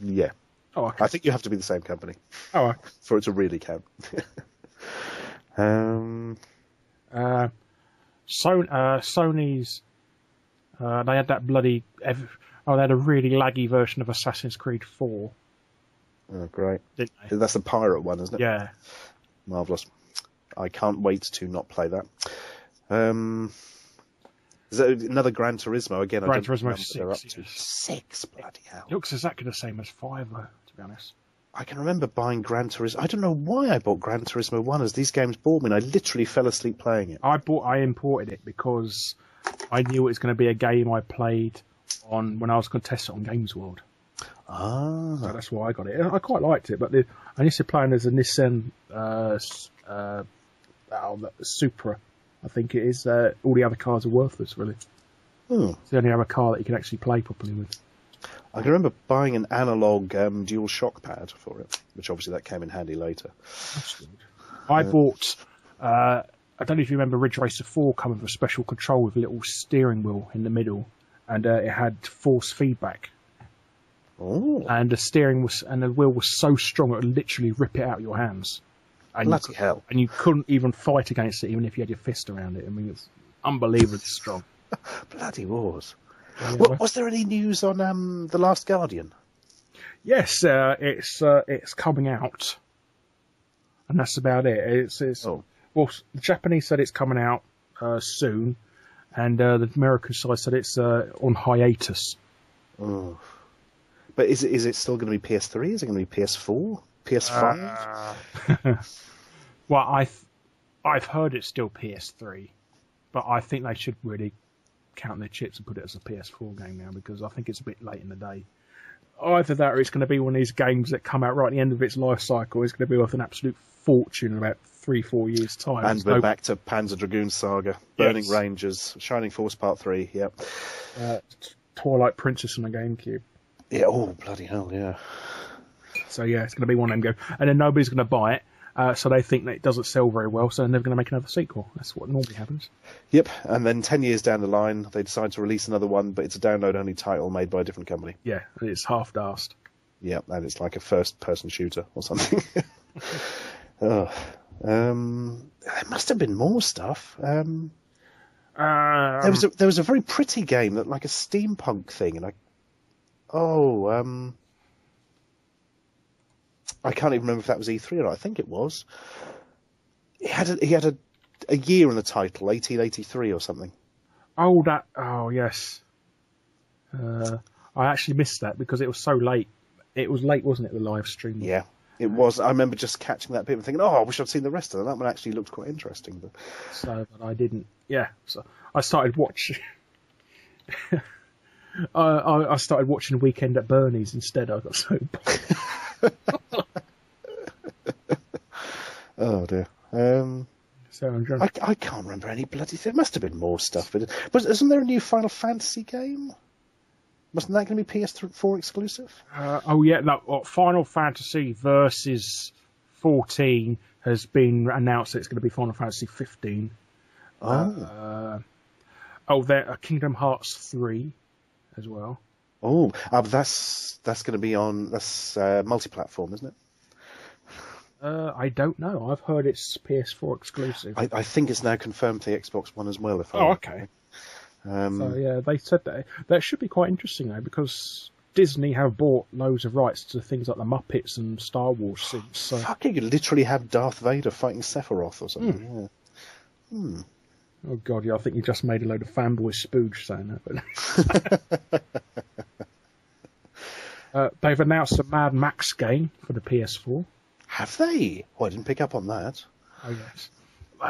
Yeah. Oh, okay. I think you have to be the same company. Oh, okay. For it to really count. Sony's they had that bloody they had a really laggy version of Assassin's Creed 4. Oh, great. Didn't they? That's the pirate one, isn't it? Yeah. Marvellous. I can't wait to not play that. Is that another Gran Turismo? Again, Gran I don't Turismo know 6. they're up to. 6, bloody hell. It looks exactly the same as 5, though, to be honest. I can remember buying Gran Turismo. I don't know why I bought Gran Turismo 1, as these games bored me, and I literally fell asleep playing it. I imported it because I knew it was going to be a game I played when I was going to test it on Games World. Ah. So that's why I got it. I quite liked it, but I used to play as a Nissan Supra, I think it is. All the other cars are worthless, really. It's the only other car that you can actually play properly with. I can remember buying an analog dual shock pad for it, which obviously that came in handy later. That's good. I bought. I don't know if you remember Ridge Racer 4 coming with a special control with a little steering wheel in the middle, and it had force feedback. Oh. And the wheel was so strong it would literally rip it out of your hands. And Bloody hell. And you couldn't even fight against it, even if you had your fist around it. I mean, it's unbelievably strong. Bloody wars. Yeah. Was there any news on The Last Guardian? Yes, it's coming out, and that's about it. Well, the Japanese said it's coming out soon, and the American side said it's on hiatus. Oh. But is it still going to be PS3? Is it going to be PS4? PS5? Well, I've heard it's still PS3, but I think they should really count their chips and put it as a PS4 game now, because I think it's a bit late in the day. Either that, or it's going to be one of these games that come out right at the end of its life cycle. It's going to be worth an absolute fortune in about 3-4 years' time. And we're back to Panzer Dragoon Saga, Burning Rangers, Shining Force Part 3, yep. Twilight Princess on the GameCube. Yeah, oh, bloody hell, yeah. So yeah, it's going to be one of them go. And then nobody's going to buy it, so they think that it doesn't sell very well, so they're never going to make another sequel. That's what normally happens. Yep, and then 10 years down the line, they decide to release another one, but it's a download-only title made by a different company. Yeah, it's half-darsed. Yep, and it's like a first-person shooter or something. There must have been more stuff. There was a very pretty game, that like a steampunk thing, and I can't even remember if that was E3 or not. I think it was. He had a year in the title, 1883 or something. Oh yes. I actually missed that because it was so late. It was late, wasn't it, the live stream? Yeah, it was. I remember just catching that bit and thinking, I wish I'd seen the rest of it. That one actually looked quite interesting. But I didn't. Yeah, so I started watching. I started watching Weekend at Bernie's instead. I got so bored. Oh dear. I can't remember any bloody thing. There must have been more stuff. But isn't there a new Final Fantasy game? Wasn't that going to be PS4 exclusive? Final Fantasy Versus 14 has been announced that it's going to be Final Fantasy 15. Kingdom Hearts 3 as well. That's going to be on multi-platform, isn't it? I don't know. I've heard it's PS4 exclusive. I think it's now confirmed for the Xbox One as well. Okay. So yeah, they said that should be quite interesting though, because Disney have bought loads of rights to things like the Muppets and Star Wars things. So fuck, you could literally have Darth Vader fighting Sephiroth or something. Yeah. Oh god, yeah, I think you just made a load of fanboy spooge saying that. But they've announced a Mad Max game for the PS4. Have they? Oh, I didn't pick up on that. Oh yes.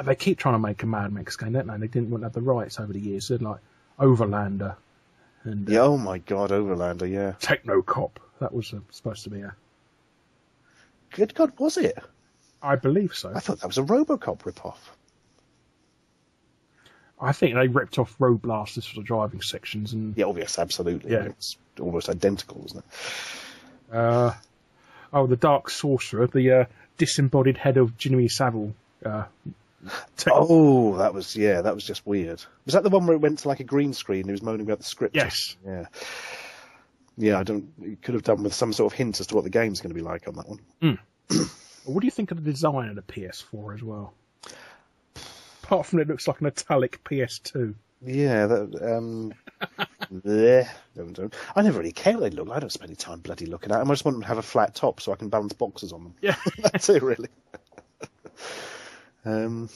They keep trying to make a Mad Max game, don't they? They didn't want to have the rights over the years. They're like Overlander. And, oh my god, Overlander, yeah. Technocop. That was supposed to be a... Good God, was it? I believe so. I thought that was a RoboCop rip-off. I think they ripped off Road Blasters for the driving sections. And yeah, obvious, absolutely. Yeah. It's almost identical, isn't it? The Dark Sorcerer, the disembodied head of Jimmy Savile. That was just weird. Was that the one where it went to like a green screen and he was moaning about the script? Yes. Yeah. Yeah, you could have done with some sort of hint as to what the game's going to be like on that one. What do you think of the design of the PS4 as well? Apart from it looks like an italic PS2. Yeah, I never really care what they look like. I don't spend any time bloody looking at them. I just want them to have a flat top so I can balance boxes on them. Yeah. That's it, really. I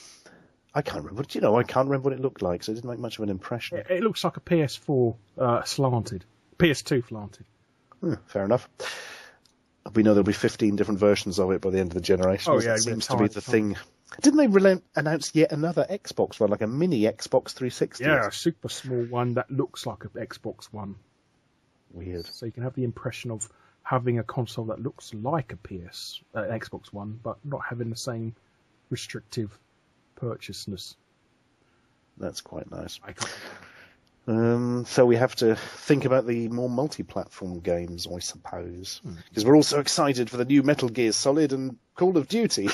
can't remember. I can't remember what it looked like, so it didn't make much of an impression. It looks like a PS4 slanted. PS2 slanted. Fair enough. We know there'll be 15 different versions of it by the end of the generation. Oh, yeah. It seems to be the thing. Didn't they announce yet another Xbox one, like a mini Xbox 360? Yeah, a super small one that looks like an Xbox One. Weird. So you can have the impression of having a console that looks like a Xbox One, but not having the same restrictive purchaseness. That's quite nice. I can't. So we have to think about the more multi-platform games, I suppose, because we're also excited for the new Metal Gear Solid and Call of Duty.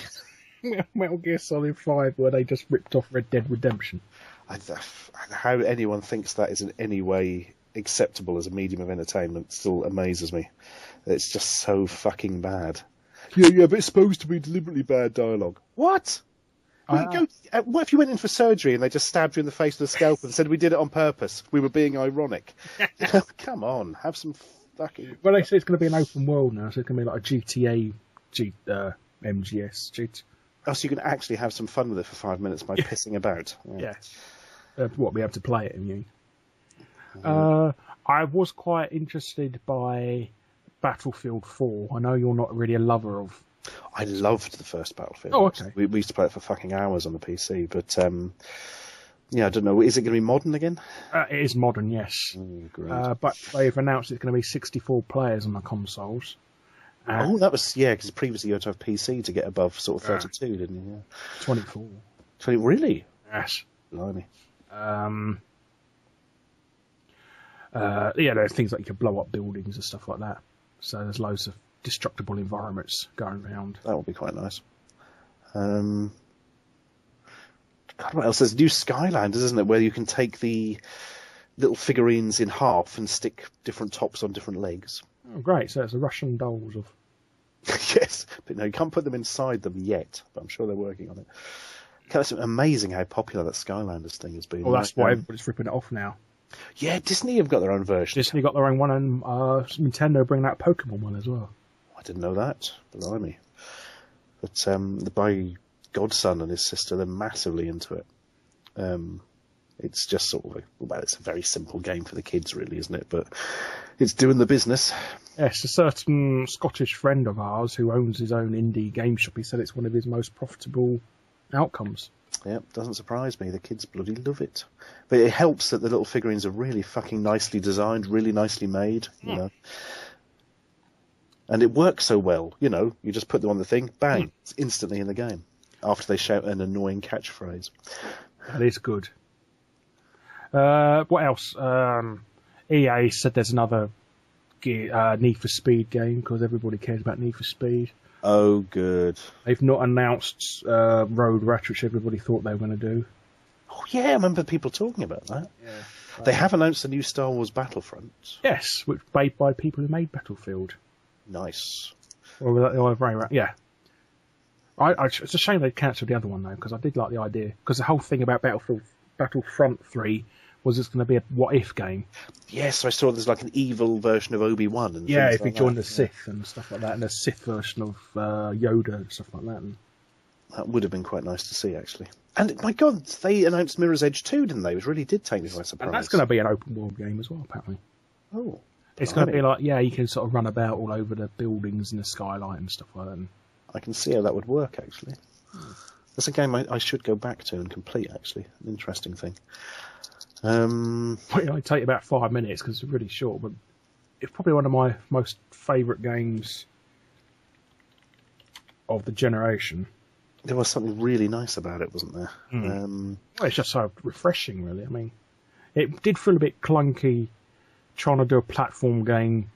Metal Gear Solid 5, where they just ripped off Red Dead Redemption. How anyone thinks that is in any way acceptable as a medium of entertainment still amazes me. It's just so fucking bad. Yeah, but it's supposed to be deliberately bad dialogue. What? What if you went in for surgery and they just stabbed you in the face with a scalpel and said we did it on purpose? We were being ironic. Come on, have some fucking... Well, they say it's going to be an open world now, so it's going to be like a GTA MGS. Oh, so you can actually have some fun with it for 5 minutes by pissing about. Yeah. What, be able to play it, you mean? I was quite interested by Battlefield 4. I know you're not really a lover of... I loved the first Battlefield. Oh, okay. We used to play it for fucking hours on the PC, but yeah, I don't know. Is it going to be modern again? It is modern, yes. Great. But they've announced it's going to be 64 players on the consoles. That was, because previously you had to have PC to get above sort of 32, didn't you? Yeah. 24. 20, really? Yes. Blimey. There's things like you can blow up buildings and stuff like that. So there's loads of destructible environments going around. That would be quite nice. God, what else? There's new Skylanders, isn't it, where you can take the little figurines in half and stick different tops on different legs. Oh, great. So it's the Russian dolls of... Yes, but no, you can't put them inside them yet, but I'm sure they're working on it. It's amazing how popular that Skylanders thing has been. Well, that's why everybody's ripping it off now. Yeah, Disney have got their own version. Disney got their own one, and Nintendo bringing out Pokemon one as well. I didn't know that. Blimey. But my godson and his sister, they're massively into it. It's just sort of it's a very simple game for the kids, really, isn't it? But it's doing the business. Yes, a certain Scottish friend of ours who owns his own indie game shop, he said it's one of his most profitable outcomes. Yeah, doesn't surprise me. The kids bloody love it. But it helps that the little figurines are really fucking nicely designed, really nicely made, you know. And it works so well, you know. You just put them on the thing, bang, it's instantly in the game. After they shout an annoying catchphrase. That is good. What else? EA said there's another Need for Speed game, because everybody cares about Need for Speed. Oh, good. They've not announced Road Rash, which everybody thought they were going to do. Oh, yeah, I remember people talking about that. Yeah. They have announced a new Star Wars Battlefront. Yes, which made by people who made Battlefield. Nice. Yeah. It's a shame they cancelled the other one, though, because I did like the idea. Because the whole thing about Battlefront 3 was it's going to be a what-if game. Yes, I saw there's like an evil version of Obi-Wan. And if like he joined the Sith and stuff like that, and a Sith version of Yoda and stuff like that. And that would have been quite nice to see, actually. And, my God, they announced Mirror's Edge 2, didn't they? It really did take me by surprise. And that's going to be an open-world game as well, apparently. Oh. It's going to be like, you can sort of run about all over the buildings and the skyline and stuff like that. And I can see how that would work, actually. That's a game I should go back to and complete, actually. An interesting thing. It'll take about 5 minutes because it's really short, but it's probably one of my most favourite games of the generation. There was something really nice about it, wasn't there? It's just so refreshing, really. I mean, it did feel a bit clunky trying to do a platform game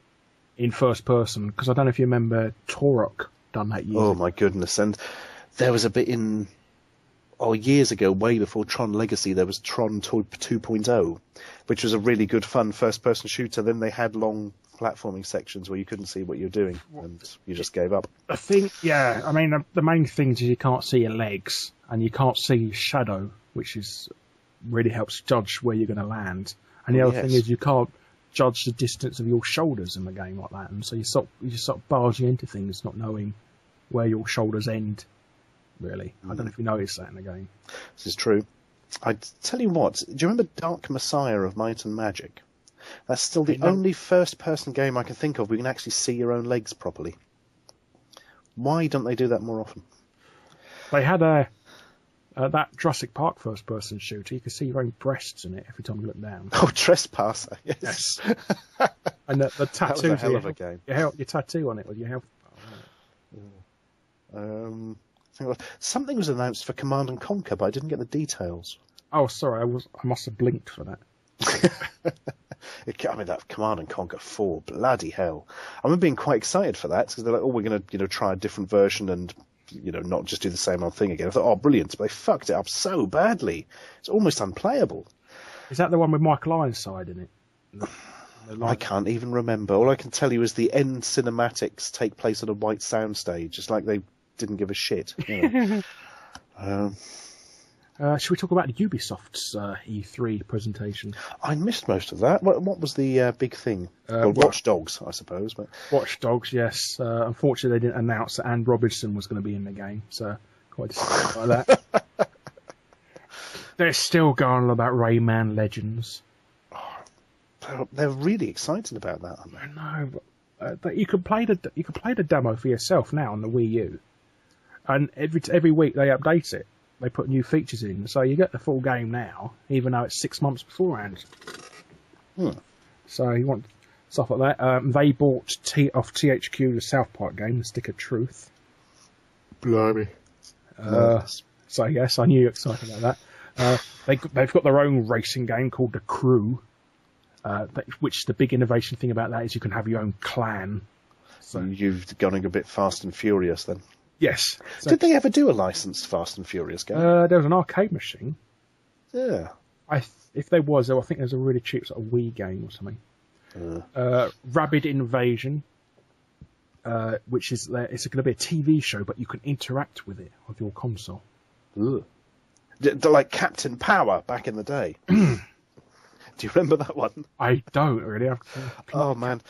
in first person, because I don't know if you remember Torok done that years ago. My goodness. And there was a bit years ago, way before Tron Legacy, there was Tron 2.0, which was a really good fun first-person shooter. Then they had long platforming sections where you couldn't see what you were doing, and you just gave up. I think, I mean, the main things is you can't see your legs, and you can't see your shadow, which really helps judge where you're going to land. And the other thing is you can't judge the distance of your shoulders in the game like that, and so you just sort of barging into things, not knowing where your shoulders end. Really, I don't know if you noticed that in the game. This is true. I tell you what, do you remember Dark Messiah of Might and Magic? That's still the only first-person game I can think of where you can actually see your own legs properly. Why don't they do that more often? They had that Jurassic Park first-person shooter. You could see your own breasts in it every time you look down. Oh, Trespasser! Yes. And the tattoo. That was a hell of a game. Your tattoo on it with your health. Something was announced for Command and Conquer, but I didn't get the details. Oh, sorry, I must have blinked for that. I mean, that Command and Conquer 4, bloody hell! I remember being quite excited for that because they're like, "Oh, we're going to try a different version and not just do the same old thing again." I thought, "Oh, brilliant!" But they fucked it up so badly; it's almost unplayable. Is that the one with Michael Ironside in it? I can't even remember. All I can tell you is the end cinematics take place on a white soundstage. It's like they didn't give a shit. Should we talk about Ubisoft's E3 presentation? I missed most of that. What was the big thing? Watch Dogs, I suppose. But Watch Dogs, yes. Unfortunately, they didn't announce that Anne Robinson was going to be in the game, so quite disappointed by that. They're still going on about Rayman Legends. They're really excited about that, aren't they? I know, but you can play the demo for yourself now on the Wii U, and every week they update it. They put new features in, so you get the full game now, even though it's 6 months beforehand. So you want stuff like that. They bought off THQ the South Park game, The Stick of Truth. Blimey. So yes, I knew you were excited about that. They've got their own racing game called The Crew, which the big innovation thing about that is you can have your own clan. So you've gone a bit Fast and Furious then. Yes. So, did they ever do a licensed Fast and Furious game? There was an arcade machine. Yeah. If there was, I think there's a really cheap sort of Wii game or something. Rabid Invasion, which is it's going to be a TV show, but you can interact with it with your console. Ugh. Like Captain Power back in the day. Do you remember that one? I don't really. Oh man.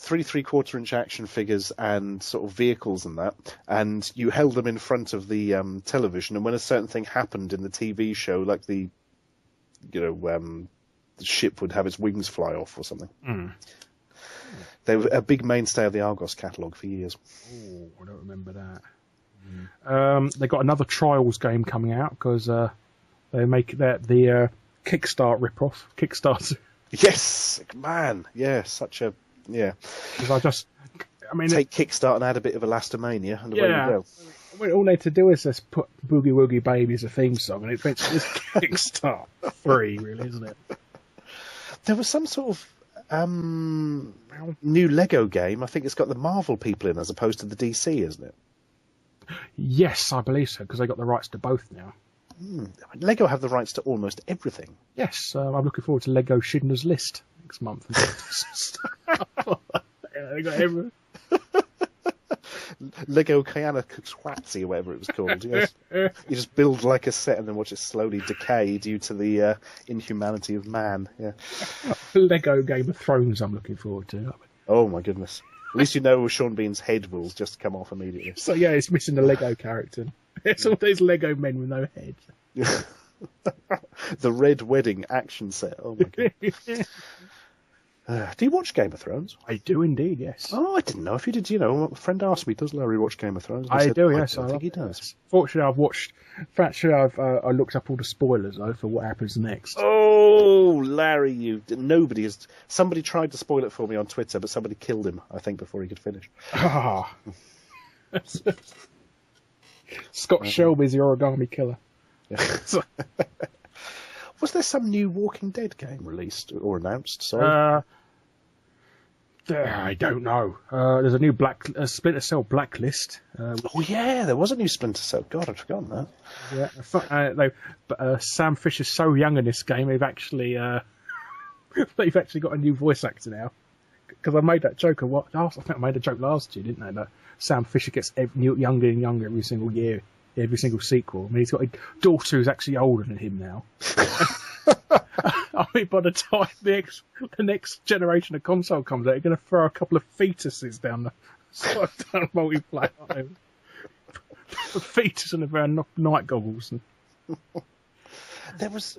3 3/4-inch action figures and sort of vehicles and that, and you held them in front of the television, and when a certain thing happened in the TV show, like the ship would have its wings fly off or something. They were a big mainstay of the Argos catalogue for years. Oh, I don't remember that. They got another Trials game coming out because they make that the Kickstart rip-off. Kickstarter. Yes, man. Yeah, such a... Yeah. Because take Kickstart and add a bit of Elastomania, and away you go. All they had to do is just put Boogie Woogie Baby as a theme song, and it's Kickstart free, really, isn't it? There was some sort of new Lego game. I think it's got the Marvel people in as opposed to the DC, isn't it? Yes, I believe so, because they got the rights to both now. Lego have the rights to almost everything. Yes, I'm looking forward to Lego Schindler's List next month. They got everything. Lego Kayana Kwatsy, or whatever it was called. Yes. You just build like a set and then watch it slowly decay due to the inhumanity of man. Yeah. Lego Game of Thrones I'm looking forward to. Oh my goodness. At least you know Sean Bean's head will just come off immediately. So yeah, it's missing the Lego character. It's all those Lego men with no heads. The Red Wedding action set. Oh my god. Do you watch Game of Thrones? I do indeed, yes. Oh, I didn't know if you did. A friend asked me, does Larry watch Game of Thrones? I do, yes. I think he does. Fortunately, I looked up all the spoilers, though, for what happens next. Oh, Larry, somebody tried to spoil it for me on Twitter, but somebody killed him, I think, before he could finish. Scott Shelby's the origami killer. Was there some new Walking Dead game released or announced? Sorry. I don't know. There's a new Splinter Cell Blacklist. Oh yeah, there was a new Splinter Cell. God, I'd forgotten that. Yeah, Sam Fisher's so young in this game. They've actually got a new voice actor now. Because I made that joke I think I made a joke last year, didn't I? That Sam Fisher gets younger and younger every single year, every single sequel. I mean, he's got a daughter who's actually older than him now. I mean, by the time the next generation of console comes out, you're going to throw a couple of fetuses down the multiplayer. A fetus and a pair of night goggles. There was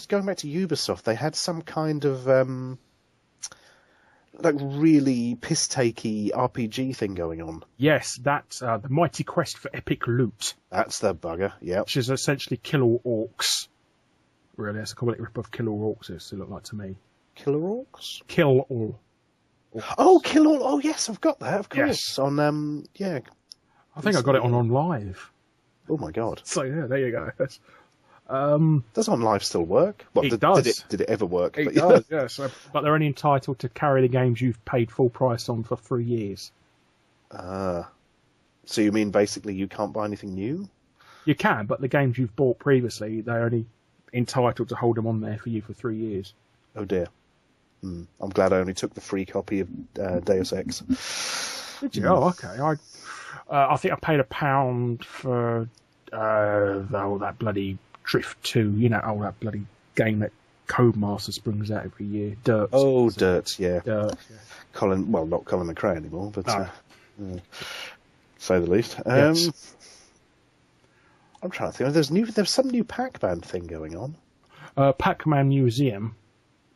going back to Ubisoft. They had some kind of like really piss-takey RPG thing going on. Yes, that's the Mighty Quest for Epic Loot. That's the bugger. Yeah, which is essentially Kill All Orcs. Really, it's a complete rip of Kill All Orcs, it looked like to me. Killer Orcs? Kill All. Oh, Kill All. Oh, yes, I've got that, of course. Yes. On, yeah. I think I got it on Live. Oh, my God. So, yeah, there you go. Does On Live still work? Well, It does. Did it ever work? It does, yes. But they're only entitled to carry the games you've paid full price on for 3 years. So you mean basically you can't buy anything new? You can, but the games you've bought previously, they're only entitled to hold them on there for you for 3 years. Oh dear. I'm glad I only took the free copy of Deus Ex. Did you? Oh, okay. I think I paid £1 for that bloody Drift 2, that bloody game that Codemasters brings out every year. Dirt. Oh, Dirt, yeah. Dirt, yeah. Not Colin McRae anymore, but No. say the least. Yes. I'm trying to think. There's some new Pac-Man thing going on. Pac-Man Museum.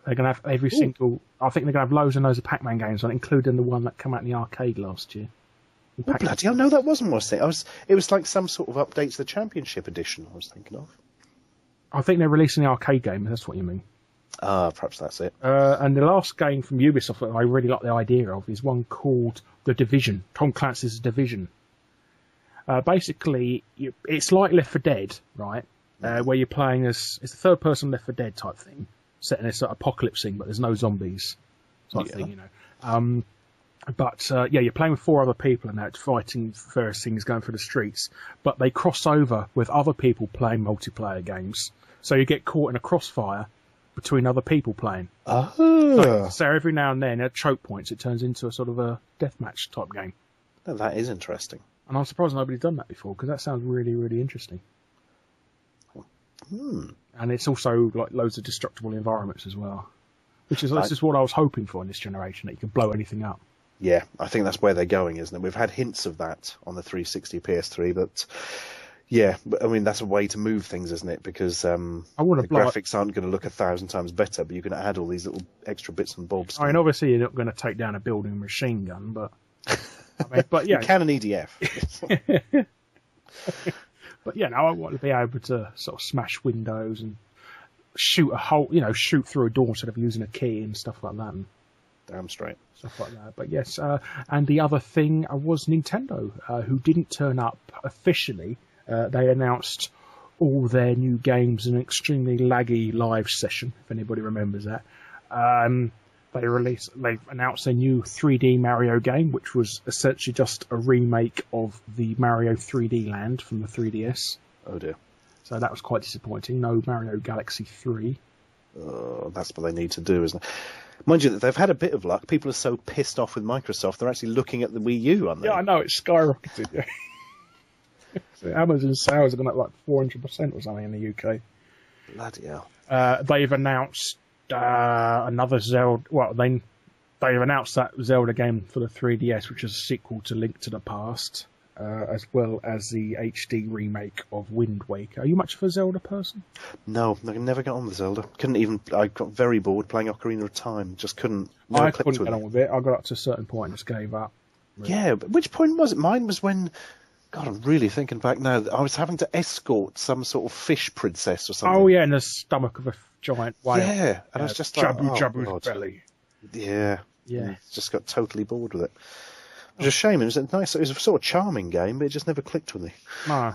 They're going to have every single... I think they're going to have loads and loads of Pac-Man games on it, including the one that came out in the arcade last year. Oh, bloody hell, no, that wasn't what I was thinking. It was like some sort of update to the Championship Edition I was thinking of. I think they're releasing the arcade game, if that's what you mean. Perhaps that's it. And the last game from Ubisoft that I really like the idea of is one called The Division. Tom Clancy's Division. Basically, it's like Left 4 Dead, right? Where you're playing as... It's a third-person Left 4 Dead type thing, set in a sort of apocalypse thing, but there's no zombies type thing, But you're playing with 4 other people and now it's fighting various things going through the streets. But they cross over with other people playing multiplayer games. So you get caught in a crossfire between other people playing. Oh. So every now and then at choke points it turns into a sort of a deathmatch type game. Oh, that is interesting. And I'm surprised nobody's done that before because that sounds really, really interesting. And it's also like loads of destructible environments as well. This is what I was hoping for in this generation, that you could blow anything up. Yeah, I think that's where they're going, isn't it? We've had hints of that on the 360 PS3, but yeah, I mean, that's a way to move things, isn't it? Because the graphics aren't going to look 1,000 times better, but you can add all these little extra bits and bobs. I mean, obviously you're not going to take down a building with a machine gun, but... yeah. You can an EDF. But yeah, I want to be able to sort of smash windows and shoot a hole, shoot through a door instead of using a key and stuff like that. And damn straight. Stuff like that. But yes, and the other thing was Nintendo, who didn't turn up officially. They announced all their new games in an extremely laggy live session, if anybody remembers that. They've announced a new 3D Mario game, which was essentially just a remake of the Mario 3D Land from the 3DS. Oh dear. So that was quite disappointing. No Mario Galaxy 3. That's what they need to do, isn't it? Mind you, they've had a bit of luck. People are so pissed off with Microsoft, they're actually looking at the Wii U, aren't they? Yeah, I know, it's skyrocketed. Yeah. So Amazon sales have gone up like 400% or something in the UK. Bloody hell. They've announced another Zelda... Well, they've announced that Zelda game for the 3DS, which is a sequel to Link to the Past, as well as the HD remake of Wind Waker. Are you much of a Zelda person? No, I never got on with Zelda. I got very bored playing Ocarina of Time. Just couldn't... I couldn't get on with it. I got up to a certain point and just gave up. Really. Yeah, but which point was it? Mine was when... God, I'm really thinking back now. I was having to escort some sort of fish princess or something. Oh, yeah, in the stomach of a giant whale. Yeah, and I was just like... Jabu's belly. Yeah. Yeah. Just got totally bored with it. It was a shame. It was a sort of charming game, but it just never clicked with me. No.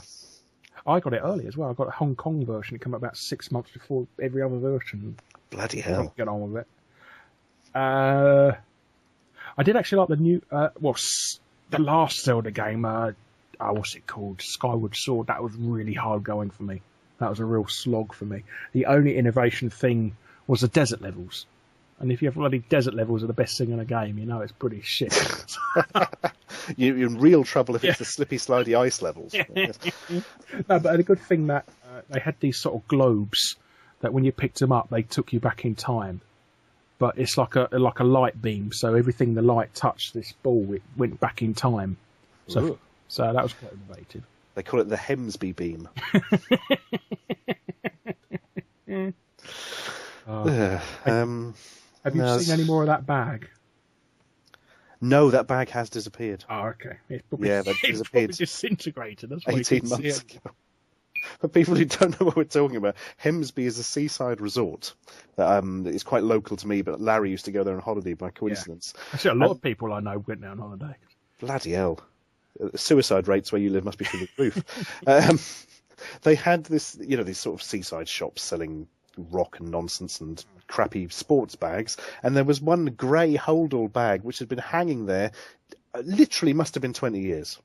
I got it early as well. I got a Hong Kong version. It came out about 6 months before every other version. Bloody hell. Couldn't get on with it. I did actually like the new... the last Zelda game... what's it called? Skyward Sword. That was really hard going for me. That was a real slog for me. The only innovation thing was the desert levels. And if you have bloody desert levels are the best thing in a game, it's pretty shit. You're in real trouble if it's the slippy, slidey ice levels. No, but a good thing that they had these sort of globes that when you picked them up, they took you back in time. But it's like a light beam, so everything the light touched this ball, it went back in time. So that was quite innovative. They call it the Hemsby beam. Have you seen any more of that bag? No, that bag has disappeared. Oh, okay. It's disappeared. Disintegrated. That's 18 months ago. For people who don't know what we're talking about, Hemsby is a seaside resort that is quite local to me, but Larry used to go there on holiday by coincidence. Yeah. Actually, a lot of people I know went there on holiday. Bloody hell. Suicide rates where you live must be through the roof. They had this, these sort of seaside shops selling rock and nonsense and crappy sports bags, and there was one grey holdall bag which had been hanging there, literally must have been 20 years.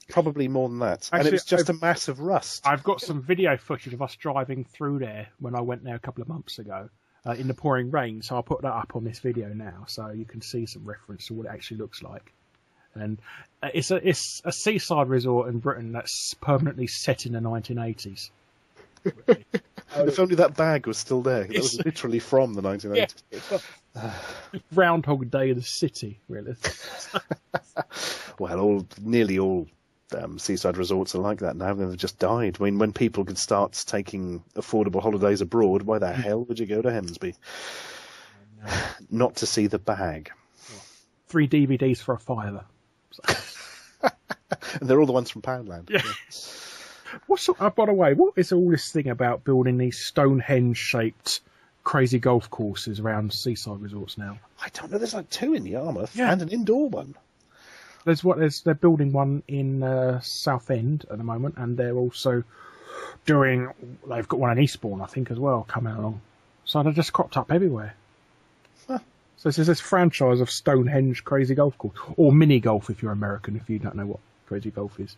Probably more than that. Actually, and it was just a mass of rust. I've got some video footage of us driving through there when I went there a couple of months ago in the pouring rain, so I'll put that up on this video now so you can see some reference to what it actually looks like. And it's a seaside resort in Britain that's permanently set in the 1980s. If only that bag was still there. That was literally from the 1980s. Yeah, Groundhog Day of the city, really. Well, nearly all seaside resorts are like that now. They've just died. I mean, when people could start taking affordable holidays abroad, why the hell would you go to Hemsby? Not to see the bag. 3 DVDs for a $5. And they're all the ones from Poundland. Yeah. By the way, what is all this thing about building these Stonehenge-shaped crazy golf courses around seaside resorts now? I don't know. There's like 2 in Yarmouth and an indoor one. They're building one in Southend at the moment, and they're also they've got one in Eastbourne, I think, as well, coming along. So they're just cropped up everywhere. Huh. So this is this franchise of Stonehenge crazy golf course, or mini golf if you're American, if you don't know what crazy golf is.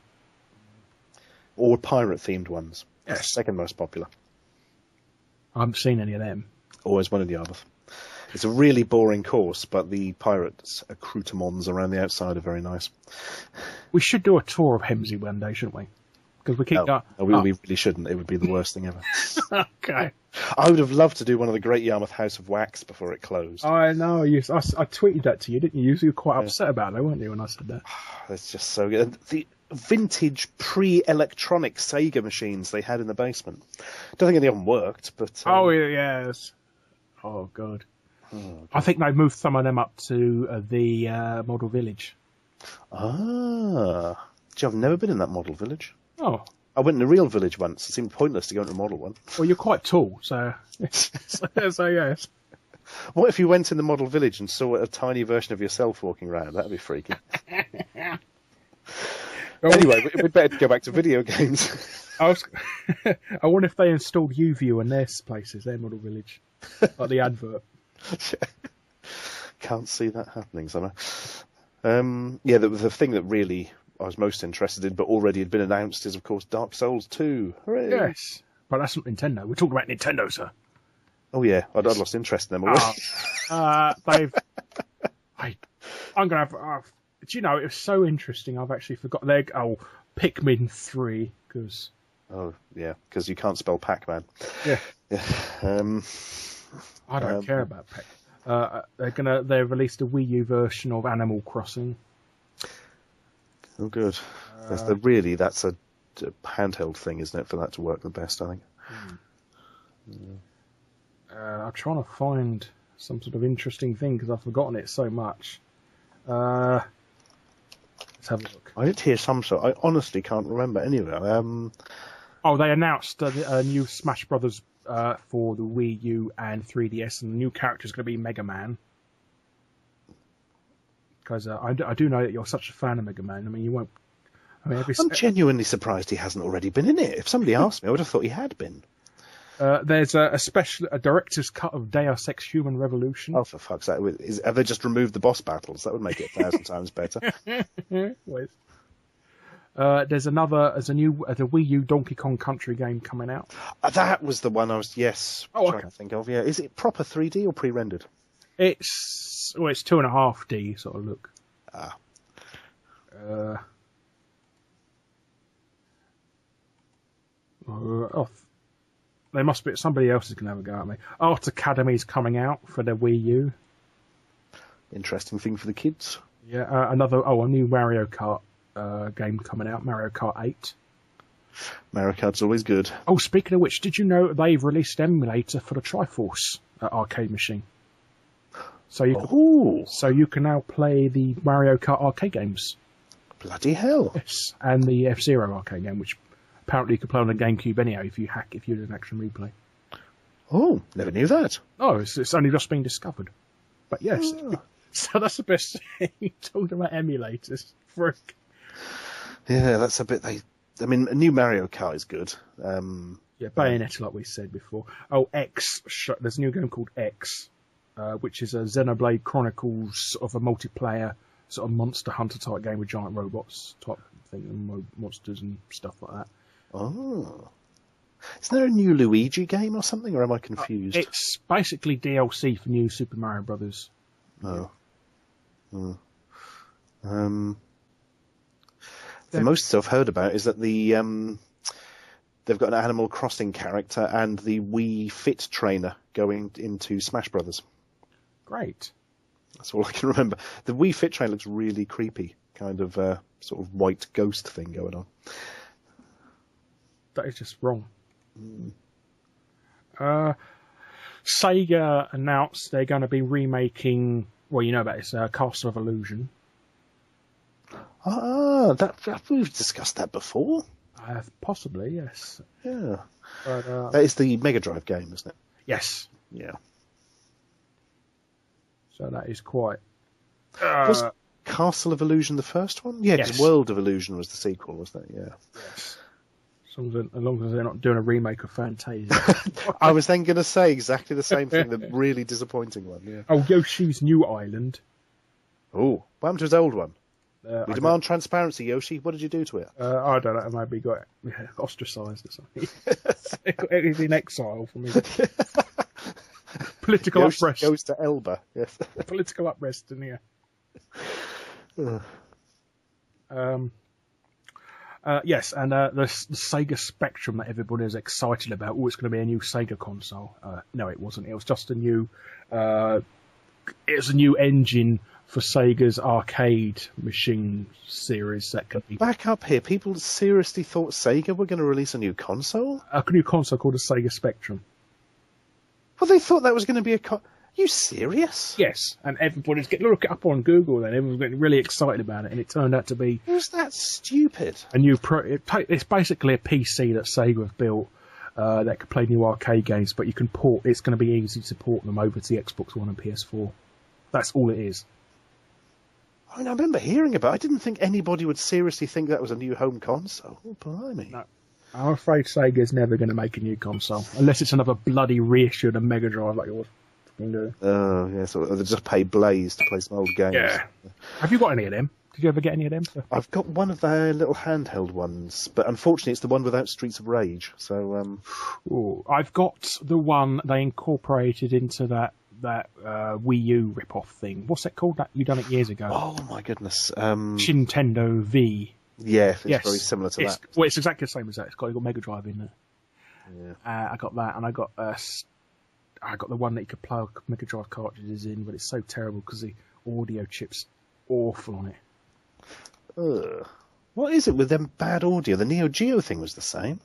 Or pirate-themed ones. Yes. Second most popular. I haven't seen any of them. Always one in Yarmouth. It's a really boring course, but the pirates' accoutrements around the outside are very nice. We should do a tour of Hemsey one day, shouldn't we? Because we keep we really shouldn't. It would be the worst thing ever. Okay. I would have loved to do one of the Great Yarmouth House of Wax before it closed. I know. I tweeted that to you, didn't you? You were quite upset about it, weren't you, when I said that? It's just so good. The vintage pre-electronic Sega machines they had in the basement. Don't think any of them worked, but... Oh, yes. Oh, God. I think they moved some of them up to the model village. Ah. Gee, I've never been in that model village. Oh. I went in a real village once. It seemed pointless to go into a model one. Well, you're quite tall, so yes. What if you went in the model village and saw a tiny version of yourself walking around? That'd be freaky. Anyway, we'd better go back to video games. I wonder if they installed UView in their places, their model village, like the advert. Can't see that happening somehow. The thing that really I was most interested in, but already had been announced, is of course Dark Souls 2. Hooray! Yes, but that's not Nintendo. We're talking about Nintendo, sir. Oh yeah, I'd lost interest in them already. I'm gonna have. Do you know, it was so interesting. I've actually forgotten. Pikmin 3 because. Oh yeah, because you can't spell Pac-Man. Yeah. Yeah. I don't care about Pac. They've released a Wii U version of Animal Crossing. Oh, good. That's a handheld thing, isn't it, for that to work the best, I think. I'm trying to find some sort of interesting thing because I've forgotten it so much. Let's have a look. I did hear some sort. I honestly can't remember any of it. They announced a new Smash Brothers for the Wii U and 3DS, and the new character is going to be Mega Man. Because I do know that you're such a fan of Mega Man. I mean, you won't. I'm genuinely surprised he hasn't already been in it. If somebody asked me, I would have thought he had been. There's a director's cut of Deus Ex Human Revolution. Oh, for fuck's sake! Have they just removed the boss battles? That would make it 1,000 times better. There's a Wii U Donkey Kong Country game coming out. That was the one I was trying to think of. Yeah, is it proper 3D or pre-rendered? It's 2.5D sort of look. There must be somebody else is going to have a go at me. Art Academy's coming out for the Wii U. Interesting thing for the kids. Yeah, a new Mario Kart game coming out, Mario Kart 8. Mario Kart's always good. Oh, speaking of which, did you know they've released an emulator for the Triforce arcade machine? So you can now play the Mario Kart arcade games. Bloody hell! Yes, and the F-Zero arcade game, which apparently you could play on the GameCube anyhow if you did an action replay. Oh, never knew that. Oh, it's only just been discovered. But yes, so that's the best thing. Talking about emulators. Yeah, that's a bit. I mean, a new Mario Kart is good. Yeah, Bayonetta, like we said before. Oh, X. There's a new game called X, which is a Xenoblade Chronicles sort of a multiplayer sort of Monster Hunter type game with giant robots type thing and monsters and stuff like that. Oh. Isn't there a new Luigi game or something, or am I confused? It's basically DLC for new Super Mario Brothers. Oh. Oh. The most I've heard about is that they've got an Animal Crossing character and the Wii Fit trainer going into Smash Brothers. Great. That's all I can remember. The Wii Fit trainer looks really creepy, kind of sort of white ghost thing going on. That is just wrong. Sega announced they're going to be remaking. Well, you know about this Castle of Illusion. That we've discussed that before. Possibly, yes. Yeah. But, that is the Mega Drive game, isn't it? Yes. Yeah. So that is quite. Was Castle of Illusion the first one? Yeah, because yes. World of Illusion was the sequel, wasn't it? Yeah. Yes. As long as they're not doing a remake of Fantasia. I was then going to say exactly the same thing, the really disappointing one. Yeah. Oh, Yoshi's New Island. Oh, what happened to his old one? We demand transparency, Yoshi. What did you do to it? I don't know. Maybe got ostracised or something. He's in exile from me. Political Yoshi unrest. Goes to Elba. Yes. Political unrest in here. Yes, and the Sega Spectrum that everybody is excited about. Oh, it's going to be a new Sega console. No, it wasn't. It was just a new. It was a new engine for Sega's arcade machine series that can be. Back up here. People seriously thought Sega were going to release a new console? A new console called the Sega Spectrum. Well, they thought that was going to be a. You serious? Yes, and everybody's look it up on Google. Then everyone's getting really excited about it, and it turned out to be. Was that stupid? A new it's basically a PC that Sega have built that can play new arcade games, but you can port. It's going to be easy to port them over to the Xbox One and PS4. That's all it is. I mean, I remember hearing about it. I didn't think anybody would seriously think that was a new home console. Oh, blimey. No. I'm afraid Sega's never going to make a new console, unless it's another bloody reissue of the Mega Drive like yours. Oh, yeah, so they just pay Blaze to play some old games. Yeah. Have you got any of them? Did you ever get any of them? I've got one of their little handheld ones, but unfortunately it's the one without Streets of Rage. So, Ooh, I've got the one they incorporated into that Wii U rip-off thing. What's that called? That you done it years ago. Oh my goodness. Nintendo V. Yeah, it's very similar to that. Well, it's exactly the same as that. It's got Mega Drive in there. Yeah. I got that, and I got the one that you could plug Mega Drive cartridges in, but it's so terrible because the audio chip's awful on it. Ugh. What is it with them bad audio? The Neo Geo thing was the same.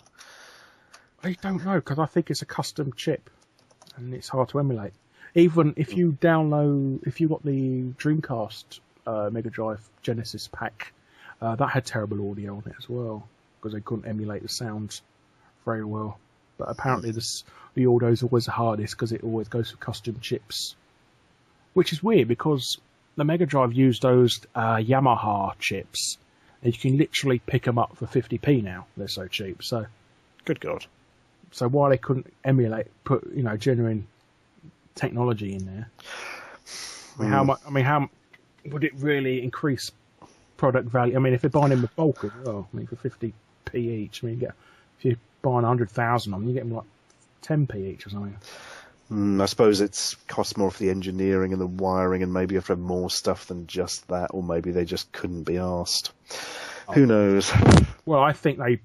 I don't know, because I think it's a custom chip, and it's hard to emulate. Even if you got the Dreamcast Mega Drive Genesis pack, that had terrible audio on it as well, because they couldn't emulate the sounds very well. But apparently the audio is always the hardest because it always goes for custom chips. Which is weird because the Mega Drive used those Yamaha chips, and you can literally pick them up for 50p now. They're so cheap. So, good God. So why they couldn't put genuine technology in there? How would it really increase product value? I mean, if they're buying them with bulk as well, for 50p each, if you're buying 100,000 of them, you get them like 10p each or something. I suppose it's cost more for the engineering and the wiring, and maybe you have to have more stuff than just that, or maybe they just couldn't be asked. Who knows? Well, I think they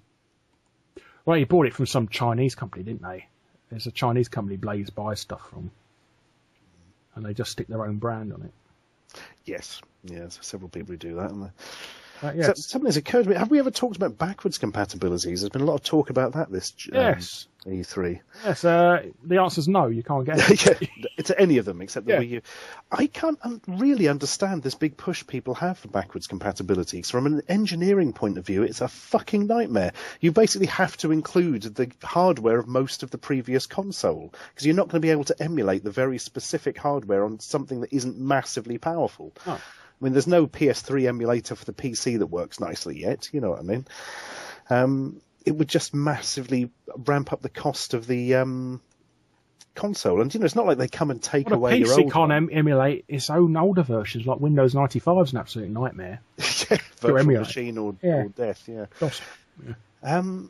bought it from some Chinese company, didn't they? There's a Chinese company Blaze buys stuff from, and they just stick their own brand on it. Yes, there's several people who do that, aren't there? Yes. Something's occurred to me. Have we ever talked about backwards compatibilities? There's been a lot of talk about that this E3. Yes, the answer's no, you can't get it. Yeah, it's any of them except the Wii U. I can't really understand this big push people have for backwards compatibility. Because from an engineering point of view, it's a fucking nightmare. You basically have to include the hardware of most of the previous console, because you're not going to be able to emulate the very specific hardware on something that isn't massively powerful. Oh. I mean, there's no PS3 emulator for the PC that works nicely yet, you know what I mean? it would just massively ramp up the cost of the console. And it's not like they come and take away your old PC can't emulate its own older versions, like Windows 95 is an absolute nightmare. Virtual machine or death. Yeah. Yeah.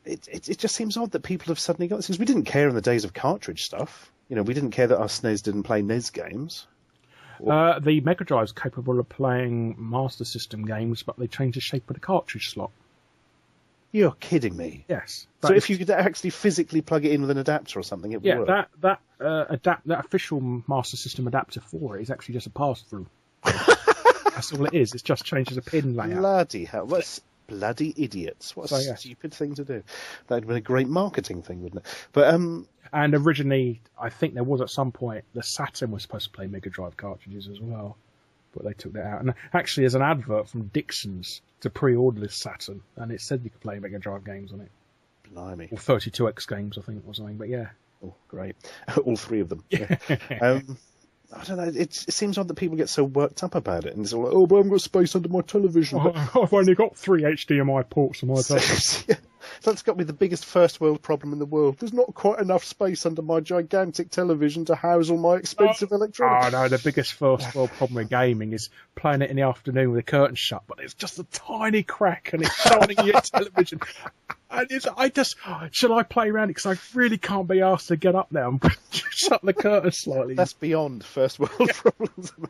It just seems odd that people have suddenly got this, because we didn't care in the days of cartridge stuff. We didn't care that our SNES didn't play NES games. The Mega Drive's capable of playing Master System games, but they changed the shape of the cartridge slot. You're kidding me. Yes. So if you could actually physically plug it in with an adapter or something, it would work. that official Master System adapter for it is actually just a pass-through. That's all it is. It just changes a pin layout. Bloody hell. What's bloody idiots. What a stupid thing to do. That would have been a great marketing thing, wouldn't it? But and originally, I think there was at some point, the Saturn was supposed to play Mega Drive cartridges as well. But they took that out. And actually, there's an advert from Dixon's to pre-order this Saturn, and it said you could play Mega Drive games on it. Blimey. Or 32X games, I think, or something, but yeah. Oh, great. All three of them. Yeah. I don't know, it seems odd that people get so worked up about it, and it's all like, but I haven't got space under my television. I've only got 3 HDMI ports on my television. That's got to be the biggest first world problem in the world. There's not quite enough space under my gigantic television to house all my expensive electronics. Oh no, the biggest first world problem with gaming is playing it in the afternoon with the curtain shut, but it's just a tiny crack and it's shining in your television. And should I play around it? Because I really can't be asked to get up there and shut the curtain slightly. That's beyond first world problems, I'm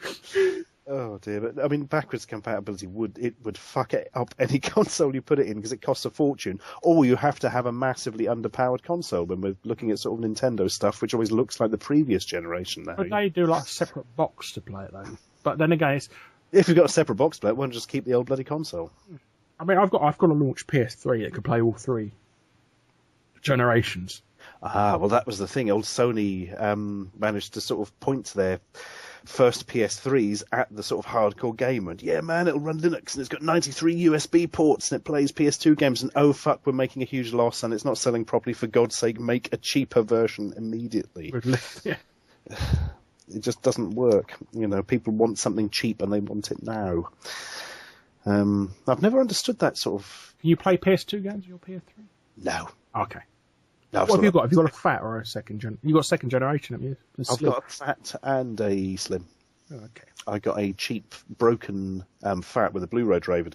afraid. Oh dear, but I mean, backwards compatibility would fuck it up any console you put it in, because it costs a fortune, or you have to have a massively underpowered console when we're looking at sort of Nintendo stuff, which always looks like the previous generation now. But they do like a separate box to play it though. But then again, if you've got a separate box to play it, why don't you just keep the old bloody console? I mean, I've got a launch PS3 that can play all 3 generations. Well, that was the thing. Old Sony managed to sort of point their first PS3s at the sort of hardcore gamer. And yeah, man, it'll run Linux, and it's got 93 USB ports, and it plays PS2 games, and oh fuck, we're making a huge loss, and it's not selling properly. For God's sake, make a cheaper version immediately. Yeah. It just doesn't work. People want something cheap, and they want it now. I've never understood that sort of... Can you play PS2 games on your PS3? No. Okay. No, what have you got? Have you got a fat or a second gen? You got a second generation, haven't you? I've got a fat and a slim. Oh, okay. I got a cheap, broken fat with a Blu-ray drive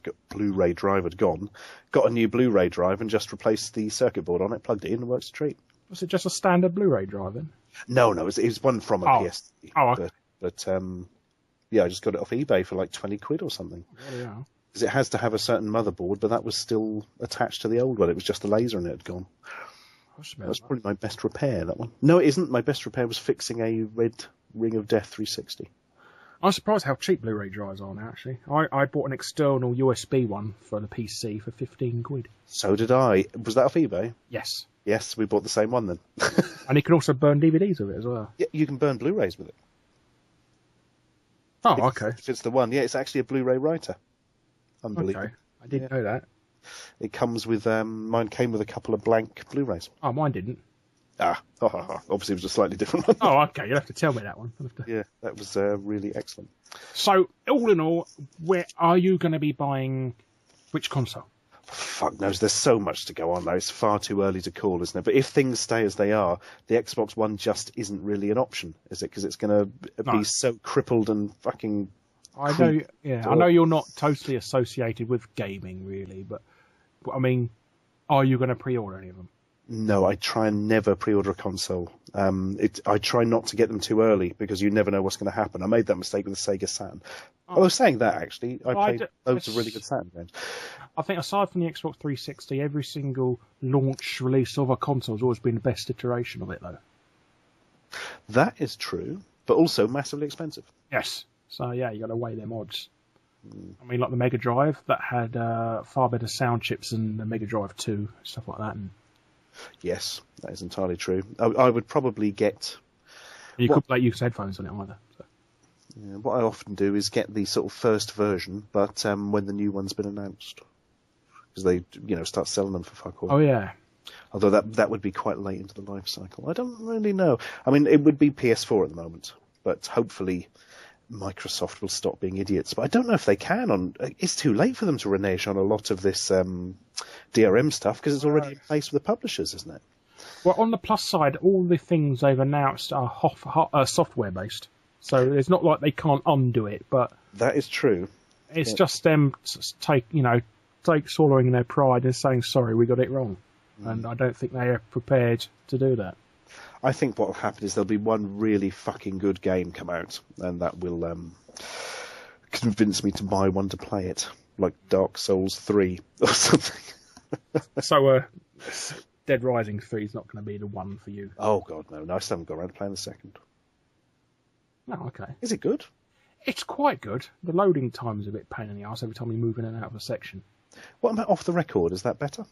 had gone. Got a new Blu-ray drive and just replaced the circuit board on it, plugged it in, and works a treat. Was it just a standard Blu-ray drive then? No, it was one from a PS3. Oh, okay. But I just got it off eBay for like 20 quid or something. Oh, yeah. Because it has to have a certain motherboard, but that was still attached to the old one. It was just the laser and it had gone. That was probably my best repair, that one. No, it isn't. My best repair was fixing a red Ring of Death 360. I'm surprised how cheap Blu-ray drives are now, actually. I bought an external USB one for the PC for 15 quid. So did I. Was that off eBay? Yes. Yes, we bought the same one then. And you can also burn DVDs with it as well. Yeah, you can burn Blu-rays with it. Oh, okay. If it's the one. Yeah, it's actually a Blu-ray writer. Unbelievable. Okay. I didn't know that. It comes with, mine came with a couple of blank Blu-rays. Oh, mine didn't. Obviously it was a slightly different one. Oh, okay, you'll have to tell me that one. Yeah, that was really excellent. So, all in all, where are you going to be buying which console? Fuck knows, there's so much to go on though. It's far too early to call, isn't it? But if things stay as they are, the Xbox One just isn't really an option, is it? Because it's going to be so crippled and fucking... I know you're not totally associated with gaming, really, but I mean, are you going to pre-order any of them? No, I try and never pre-order a console. I try not to get them too early, because you never know what's going to happen. I made that mistake with the Sega Saturn. I was saying that, actually. I played loads of really good Saturn games. I think aside from the Xbox 360, every single launch release of a console has always been the best iteration of it, though. That is true, but also massively expensive. Yes. So, yeah, you got to weigh them odds. I mean, like the Mega Drive, that had far better sound chips than the Mega Drive 2, stuff like that. And yes, that is entirely true. I would probably get... You couldn't use headphones on it either. So. Yeah, what I often do is get the sort of first version, but when the new one's been announced. Because they, start selling them for fuck all. Oh, yeah. Although that would be quite late into the life cycle. I don't really know. I mean, it would be PS4 at the moment, but hopefully... Microsoft will stop being idiots. But I don't know if they can. It's too late for them to renege on a lot of this DRM stuff because it's already in place with the publishers, isn't it? Well, on the plus side, all the things they've announced are software-based. So it's not like they can't undo it, but... That is true. It's just them swallowing their pride and saying, sorry, we got it wrong. And I don't think they are prepared to do that. I think what will happen is there'll be one really fucking good game come out, and that will convince me to buy one to play it, like Dark Souls 3 or something. So, Dead Rising 3 is not going to be the one for you. Oh, God, no. I still haven't got around to playing the second. Oh, okay. Is it good? It's quite good. The loading time is a bit pain in the arse every time you move in and out of a section. What about off the record? Is that better?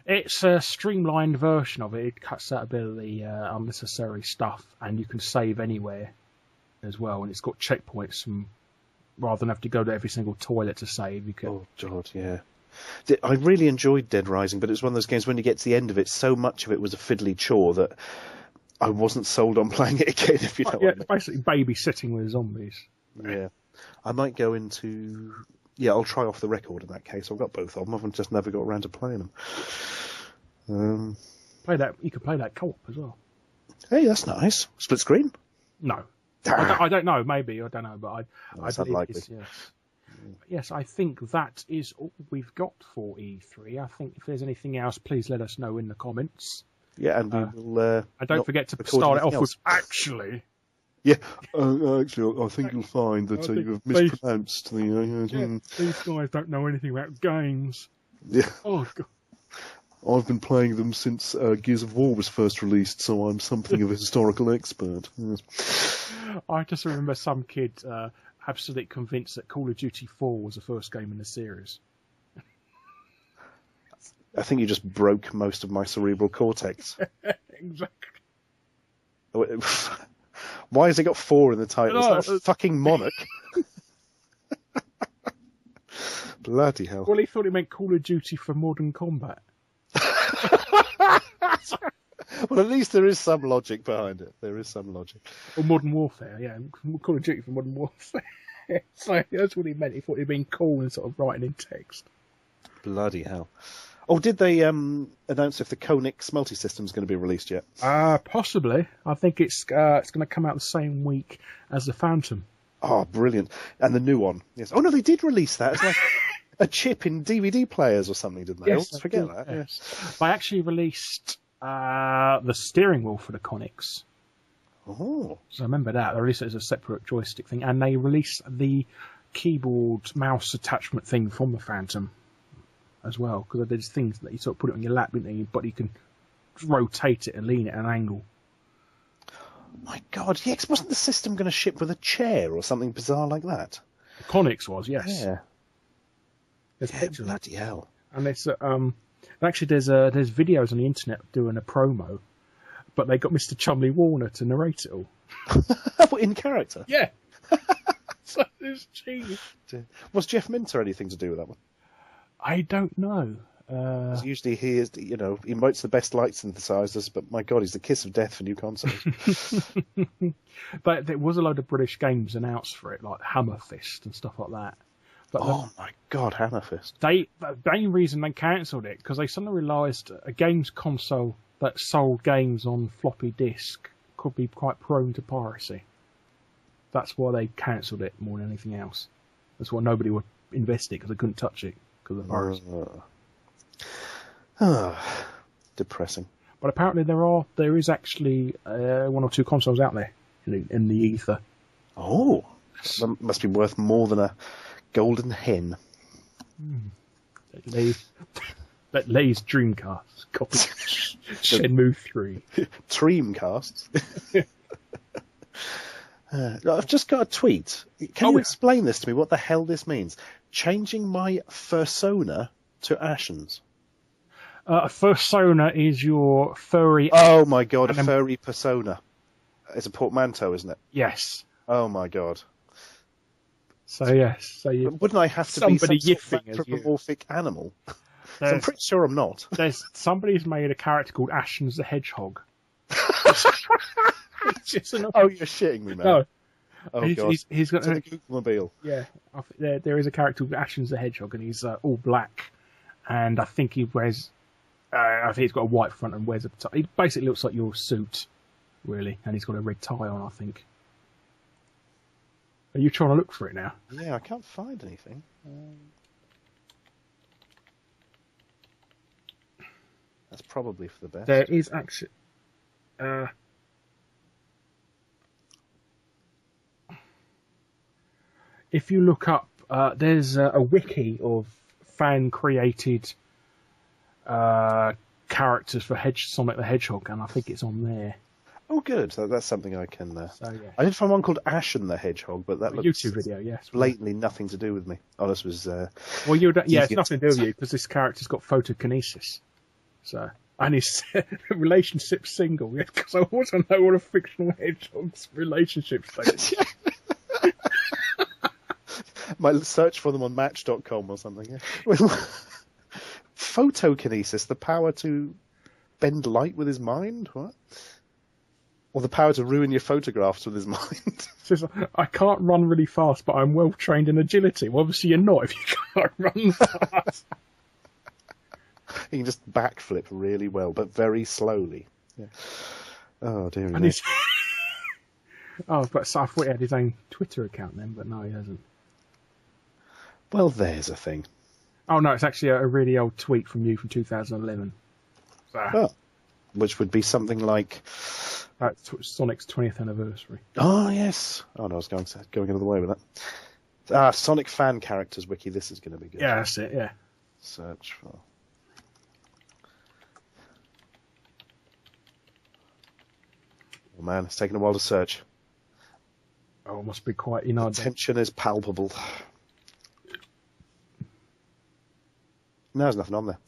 It's a streamlined version of it. It cuts out a bit of the unnecessary stuff, and you can save anywhere as well. And it's got checkpoints, and rather than have to go to every single toilet to save, you can... Oh, God, yeah. I really enjoyed Dead Rising, but it was one of those games when you get to the end of it, so much of it was a fiddly chore that I wasn't sold on playing it again, if you know what I mean. Basically babysitting with zombies. Yeah. I might go into... Yeah, I'll try off the record in that case. I've got both of them. I've just never got around to playing them. You could play that co-op as well. Hey, that's nice. Split screen? No. I don't know. Maybe. I don't know. But I That's believe unlikely. yes. Yes, I think that is all we've got for E3. I think if there's anything else, please let us know in the comments. Yeah, and we will... and don't forget to start it off with actually. Yeah, actually, I think you'll find that you've mispronounced the... These guys don't know anything about games. Yeah. Oh, God. I've been playing them since Gears of War was first released, so I'm something of a historical expert. Yes. I just remember some kid absolutely convinced that Call of Duty 4 was the first game in the series. I think you just broke most of my cerebral cortex. Exactly. Why has it got 4 in the title? It's not a fucking Monarch. Bloody hell. Well, he thought it meant Call of Duty for Modern Combat. Well, at least there is some logic behind it. There is some logic. Or Modern Warfare, yeah. Call of Duty for Modern Warfare. So that's what he meant. He thought he'd been cool and sort of writing in text. Bloody hell. Oh, did they announce if the Konix multi-system is going to be released yet? Possibly. I think it's going to come out the same week as the Phantom. Oh, brilliant. And the new one. Yes. Oh, no, they did release that. It's like a chip in DVD players or something, didn't they? Yes, I forget that. Yes. They actually released the steering wheel for the Konix. Oh. So I remember that. They released it as a separate joystick thing. And they released the keyboard mouse attachment thing from the Phantom as well. Because there's things that you sort of put it on your lap, but you can rotate it and lean it at an angle. My God, yes, wasn't the system going to ship with a chair or something bizarre like that? The Konix was, yes. Yeah. There's pictures. Bloody hell. And there's actually there's videos on the internet doing a promo, but they got Mr. Chumley Warner to narrate it all. In character? Yeah. So it's genius. Was Jeff Minter anything to do with that one? I don't know. Usually he is, he invites the best light synthesizers, but my God, he's the kiss of death for new consoles. But there was a load of British games announced for it, like Hammer Fist and stuff like that. But my God, Hammer Fist. The main reason they cancelled it, because they suddenly realised a games console that sold games on floppy disk could be quite prone to piracy. That's why they cancelled it more than anything else. That's why nobody would invest it, because they couldn't touch it because of piracy. Depressing. But apparently there is actually 1 or 2 consoles out there in the ether. Oh, that must be worth more than a golden hen. That lays Dreamcast. Copy Shenmue 3. Dreamcast. I've just got a tweet. Can you explain this to me? What the hell this means? Changing my fursona to Ashens. A fursona is your furry... Oh my God, a furry persona. It's a portmanteau, isn't it? Yes. Oh my God. So yes. So wouldn't I have to be some sort of anthropomorphic animal? So I'm pretty sure I'm not. Somebody's made a character called Ashens the Hedgehog. Oh, you're shitting me, man. No. Oh god, he's got to the Googlemobile. Yeah, there is a character called Ashen's the Hedgehog, and he's all black, and I think he wears. I think he's got a white front and wears a. He basically looks like your suit, really, and he's got a red tie on. I think. Are you trying to look for it now? Yeah, I can't find anything. That's probably for the best. There is actually. If you look up, there's a wiki of fan-created characters for Sonic the Hedgehog, and I think it's on there. Oh, good. That's something I can. So, yeah. I did find one called Ashen the Hedgehog, but that looks YouTube video, yes. blatantly nothing to do with me. Oh, this was. Well, it's nothing to do with you because this character's got photokinesis. So, and his relationship single, yeah, because I want to know what a fictional hedgehog's relationship status. Might search for them on Match.com or something. Yeah. Photokinesis, the power to bend light with his mind? What? Or the power to ruin your photographs with his mind? Says, I can't run really fast, but I'm well trained in agility. Well, obviously you're not if you can't run fast. He can just backflip really well, but very slowly. Yeah. Oh, dear. And he's... I thought he had his own Twitter account then, but no, he hasn't. Well, there's a thing. Oh, no, it's actually a really old tweet from you from 2011. So, oh, which would be something like... Sonic's 20th anniversary. Oh, yes. Oh, no, I was going another way with that. Sonic fan characters wiki. This is going to be good. Yeah, that's it, yeah. Search for... Oh, man, it's taken a while to search. Oh, it must be quite... Tension is palpable. No, there's nothing on there.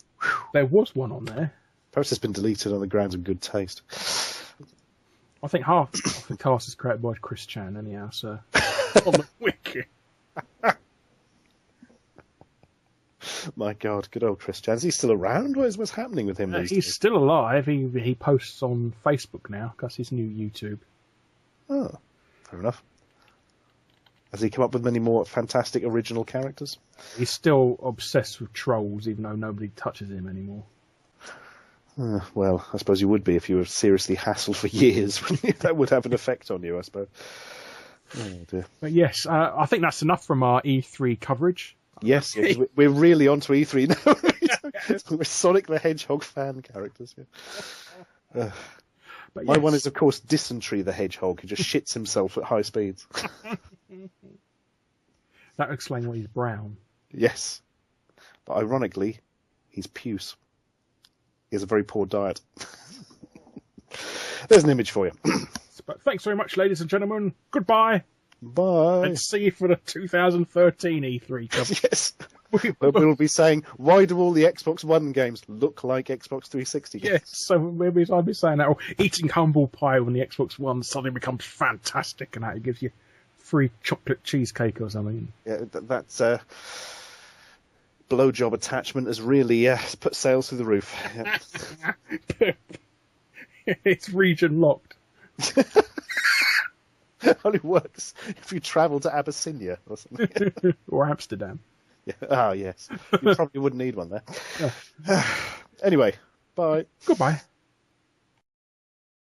There was one on there. Perhaps it's been deleted on the grounds of good taste. I think half of the cast is created by Chris Chan, anyhow, so... on the wiki. My God, good old Chris Chan. Is he still around? What's happening with him these days? He's still alive. He posts on Facebook now. That's his new YouTube. Oh, fair enough. Has he come up with many more fantastic original characters? He's still obsessed with trolls, even though nobody touches him anymore. Well, I suppose you would be if you were seriously hassled for years. That would have an effect on you, I suppose. Oh, dear. But yes, I think that's enough from our E3 coverage. Yes, we're really on to E3 now. We're Sonic the Hedgehog fan characters. Yeah. But my one is, of course, Dysentery the Hedgehog, who just shits himself at high speeds. That explains why he's brown. Yes. But ironically, he's puce. He has a very poor diet. There's an image for you. But thanks very much, ladies and gentlemen. Goodbye. Bye. And see you for the 2013 E3 coverage. Yes. We'll be saying, why do all the Xbox One games look like Xbox 360 games? Yes, so maybe I'll be saying that, or eating humble pie when the Xbox One suddenly becomes fantastic and that it gives you free chocolate cheesecake or something. Yeah, that's blowjob attachment has really put sales through the roof. Yeah. It's region locked. Only works if you travel to Abyssinia or something. Or Amsterdam. Yeah. Oh, yes. You probably wouldn't need one there. Yeah. Anyway, bye. Goodbye.